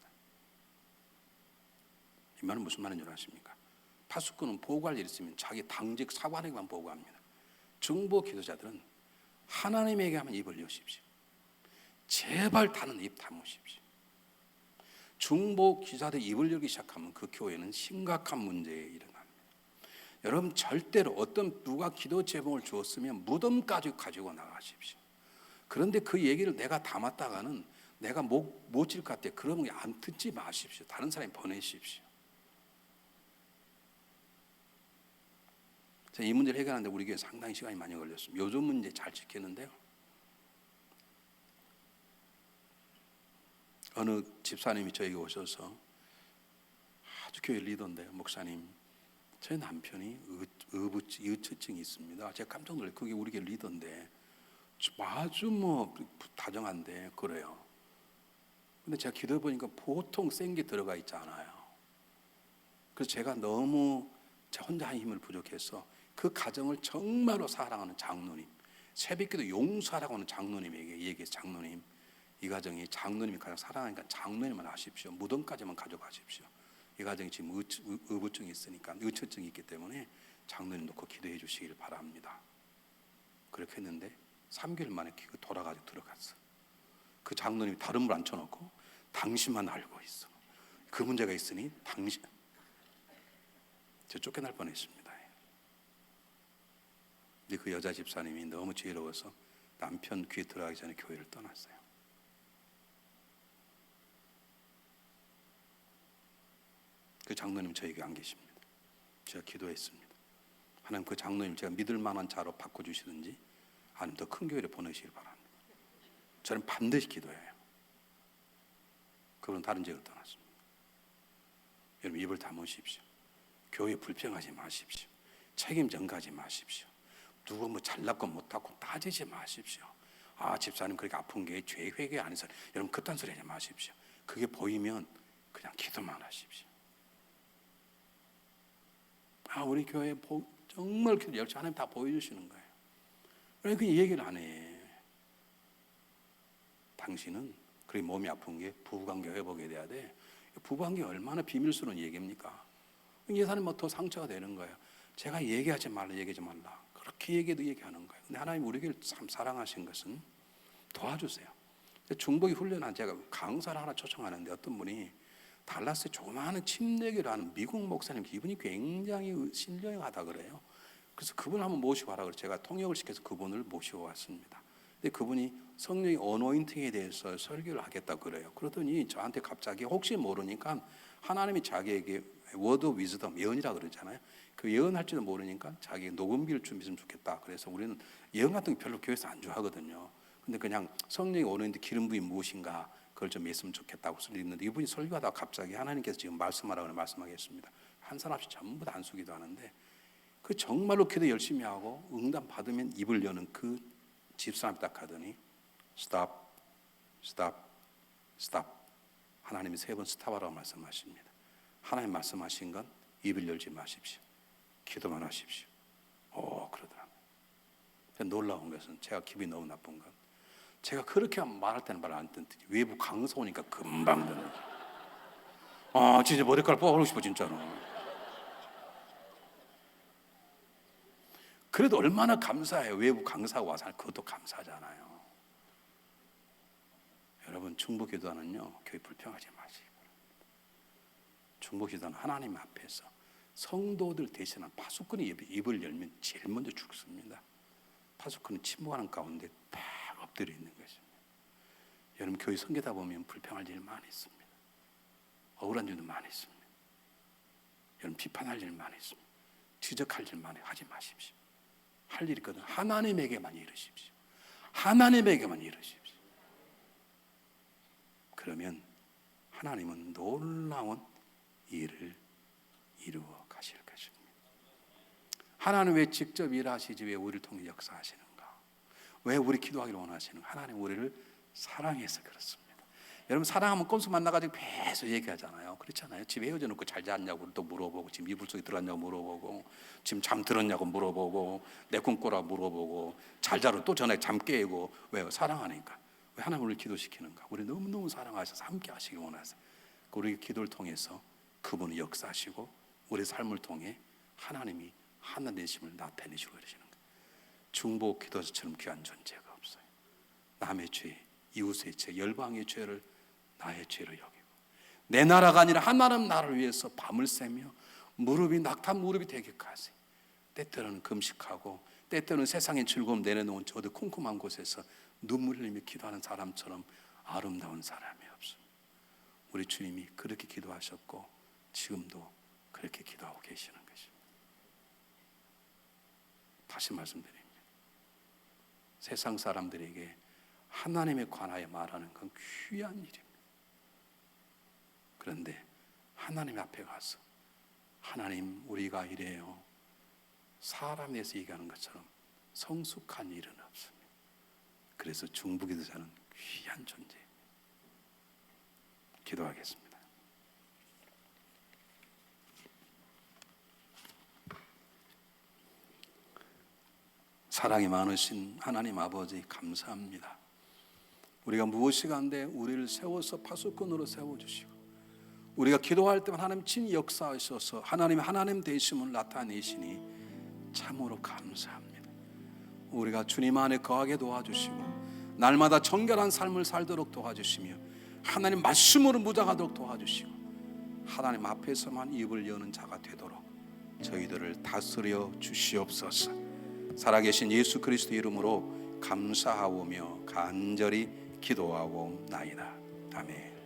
이 말은 무슨 말인 줄 아십니까? 파수꾼은 보고할 일이 있으면 자기 당직 사관에게만 보고합니다. 중보 기도자들은 하나님에게 하면 입을 여십시오. 제발 다른 입 다무십시오. 중보 기자들 입을 열기 시작하면 그 교회는 심각한 문제에 일어납니다. 여러분 절대로 누가 기도 제목을 주었으면 무덤까지 가지고 나가십시오. 그런데 그 얘기를 내가 담았다가는 내가 못 질 것 같아. 그러면 안 듣지 마십시오. 다른 사람이 보내십시오. 제가 이 문제를 해결하는데 우리 교회 상당히 시간이 많이 걸렸습니다. 요즘 문제 잘 지켰는데요. 어느 집사님이 저에게 오셔서, 아주 교회 리더인데요. 목사님, 제 남편이 의처증이 있습니다. 제가 깜짝 놀랐어요. 그게 우리 교회 리더인데 아주 다정한데 그래요. 근데 제가 기도해 보니까 보통 센 게 들어가 있지 않아요. 그래서 제가 너무 제 혼자 한 힘을 부족해서 그 가정을 정말로 사랑하는 장로님, 새벽기도 용서하라고 하는 장로님에게 얘기해서, 장로님, 이 가정이 장로님이 가장 사랑하니까 장로님만 하십시오. 무덤까지만 가져가십시오. 이 가정이 지금 의부증이 있으니까, 의처증이 있기 때문에 장로님 놓고 기도해 주시길 바랍니다. 그렇게 했는데 3개월 만에 돌아가지고 들어갔어. 그 장로님이 다른 물 앉혀놓고 당신만 알고 있어. 그 문제가 있으니 당신, 저 쫓겨날 뻔했습니다. 근데 그 여자 집사님이 너무 지혜로워서 남편 귀에 들어가기 전에 교회를 떠났어요. 그 장로님 저에게 안 계십니다. 제가 기도했습니다. 하나님, 그 장로님 제가 믿을 만한 자로 바꿔주시든지 아니면 더 큰 교회를 보내시길 바랍니다. 저는 반드시 기도해요. 그분은 다른 지역으로 떠났습니다. 여러분 입을 다무십시오. 교회 불평하지 마십시오. 책임 전가하지 마십시오. 누구 잘났고 못하고 따지지 마십시오. 아, 집사님 그렇게 아픈 게 죄 회개 안 해서, 여러분 그딴 소리 하지 마십시오. 그게 보이면 그냥 기도만 하십시오. 아, 우리 교회 정말 열심히 하나님 다 보여주시는 거예요. 왜 그 얘기를 안 해? 당신은 그렇게 몸이 아픈 게 부부관계 회복이 돼야 돼. 부부관계 얼마나 비밀스러운 얘기입니까? 예사님 더 상처가 되는 거예요. 제가 얘기하지 말라, 얘기하지 말라. 그렇게 얘기해도 얘기하는 거예요. 근데 하나님 우리를 참 사랑하신 것은 도와주세요. 중보기 훈련한 제가 강사를 하나 초청하는데 어떤 분이 달라스에 조그마한 침례교라는 미국 목사님, 이분이 굉장히 신령하다 그래요. 그래서 그분을 한번 모시고 와라 그래서 제가 통역을 시켜서 그분을 모시고 왔습니다. 근데 그분이 성령의 어노인팅에 대해서 설교를 하겠다 그래요. 그러더니 저한테 갑자기 혹시 모르니까 하나님이 자기에게 워드 오브 위즈덤, 예언이라 그러잖아요. 그 예언할지도 모르니까 자기 녹음기를 준비했으면 좋겠다. 그래서 우리는 예언 같은 거 별로 교회에서 안 좋아하거든요. 근데 그냥 성령의 어노인팅 기름 부이 무엇인가 그걸 좀 했으면 좋겠다고 했는데, 이분이 설교하다가 갑자기 하나님께서 지금 말씀하라고 말씀하겠습니다. 한 사람씩 전부 다 안수기도 하는데, 그 정말로 기도 열심히 하고 응답 받으면 입을 여는 그 집사람이 딱 하더니 스탑, 스탑, 스탑. 하나님이 3번 스탑하라고 말씀하십니다. 하나님 말씀하신 건 입을 열지 마십시오. 기도만 하십시오. 그러더라고요. 놀라운 것은, 제가 기분이 너무 나쁜 건, 제가 그렇게 말할 때는 말 안 듣더니 외부 강사 오니까 금방 듣는 거예요. 진짜 머리카락 뽑아버리고 싶어 진짜로. 그래도 얼마나 감사해요. 외부 강사가 와서 그것도 감사하잖아요. 여러분 중보 기도하는요, 교회 불평하지 마시기 바랍니다. 중보 기도는 하나님 앞에서 성도들 대신한 파수꾼이 입을 열면 제일 먼저 죽습니다. 파수꾼은 침묵하는 가운데 딱 엎드려 있는 것입니다. 여러분 교회 섬기다 보면 불평할 일 많이 있습니다. 억울한 일도 많이 있습니다. 여러분 비판할 일 많이 있습니다. 지적할 일 많이 하지 마십시오. 할 일이 있거든. 하나님에게만 이르십시오. 하나님에게만 이르십시오. 그러면 하나님은 놀라운 일을 이루어 가실 것입니다. 하나님 왜 직접 일하시지 왜 우리를 통해 역사하시는가? 왜 우리 기도하기를 원하시는가? 하나님 우리를 사랑해서 그렇습니다. 여러분 사랑하면 꼼수 만나가지고 계속 얘기하잖아요. 그렇잖아요. 집에 헤어져 놓고 잘 잤냐고 또 물어보고, 지금 이불 속에 들어갔냐고 물어보고, 지금 잠 들었냐고 물어보고, 내 꿈꿔라 물어보고, 잘 자러 또 전에 잠 깨고. 왜요? 사랑하니까. 왜 하나님 우리를 기도시키는가? 우리 너무너무 사랑하셔서 함께 하시기 원하세요. 우리 기도를 통해서 그분이 역사하시고 우리 삶을 통해 하나님이 하나님 되심을 나타내시고 그러시는 거예요. 중보 기도자처럼 귀한 존재가 없어요. 남의 죄, 이웃의 죄, 열방의 죄를 나의 죄로 여기고, 내 나라가 아니라 하나님 나라를 위해서 밤을 새며 무릎이 낙타 무릎이 되기까지 때때로는 금식하고 때때로는 세상의 즐거움 내려놓은 저 어디 쿰쿰한 곳에서 눈물 흘리며 기도하는 사람처럼 아름다운 사람이 없습니다. 우리 주님이 그렇게 기도하셨고 지금도 그렇게 기도하고 계시는 것입니다. 다시 말씀드립니다. 세상 사람들에게 하나님에 관하여 말하는 건 귀한 일입니다. 그런데 하나님 앞에 가서 하나님 우리가 이래요, 사람에 대해서 얘기하는 것처럼 성숙한 일은 없습니다. 그래서 중보기도자는 귀한 존재입니다. 기도하겠습니다. 사랑이 많으신 하나님 아버지 감사합니다. 우리가 무엇이 간데 우리를 세워서 파수꾼으로 세워주시고, 우리가 기도할 때만 하나님 친 역사하셔서 하나님의 하나님 되심을 나타내시니 참으로 감사합니다. 우리가 주님 안에 거하게 도와주시고 날마다 정결한 삶을 살도록 도와주시며 하나님 말씀으로 무장하도록 도와주시고 하나님 앞에서만 입을 여는 자가 되도록 저희들을 다스려 주시옵소서. 살아계신 예수 그리스도 이름으로 감사하오며 간절히 기도하옵나이다. 아멘.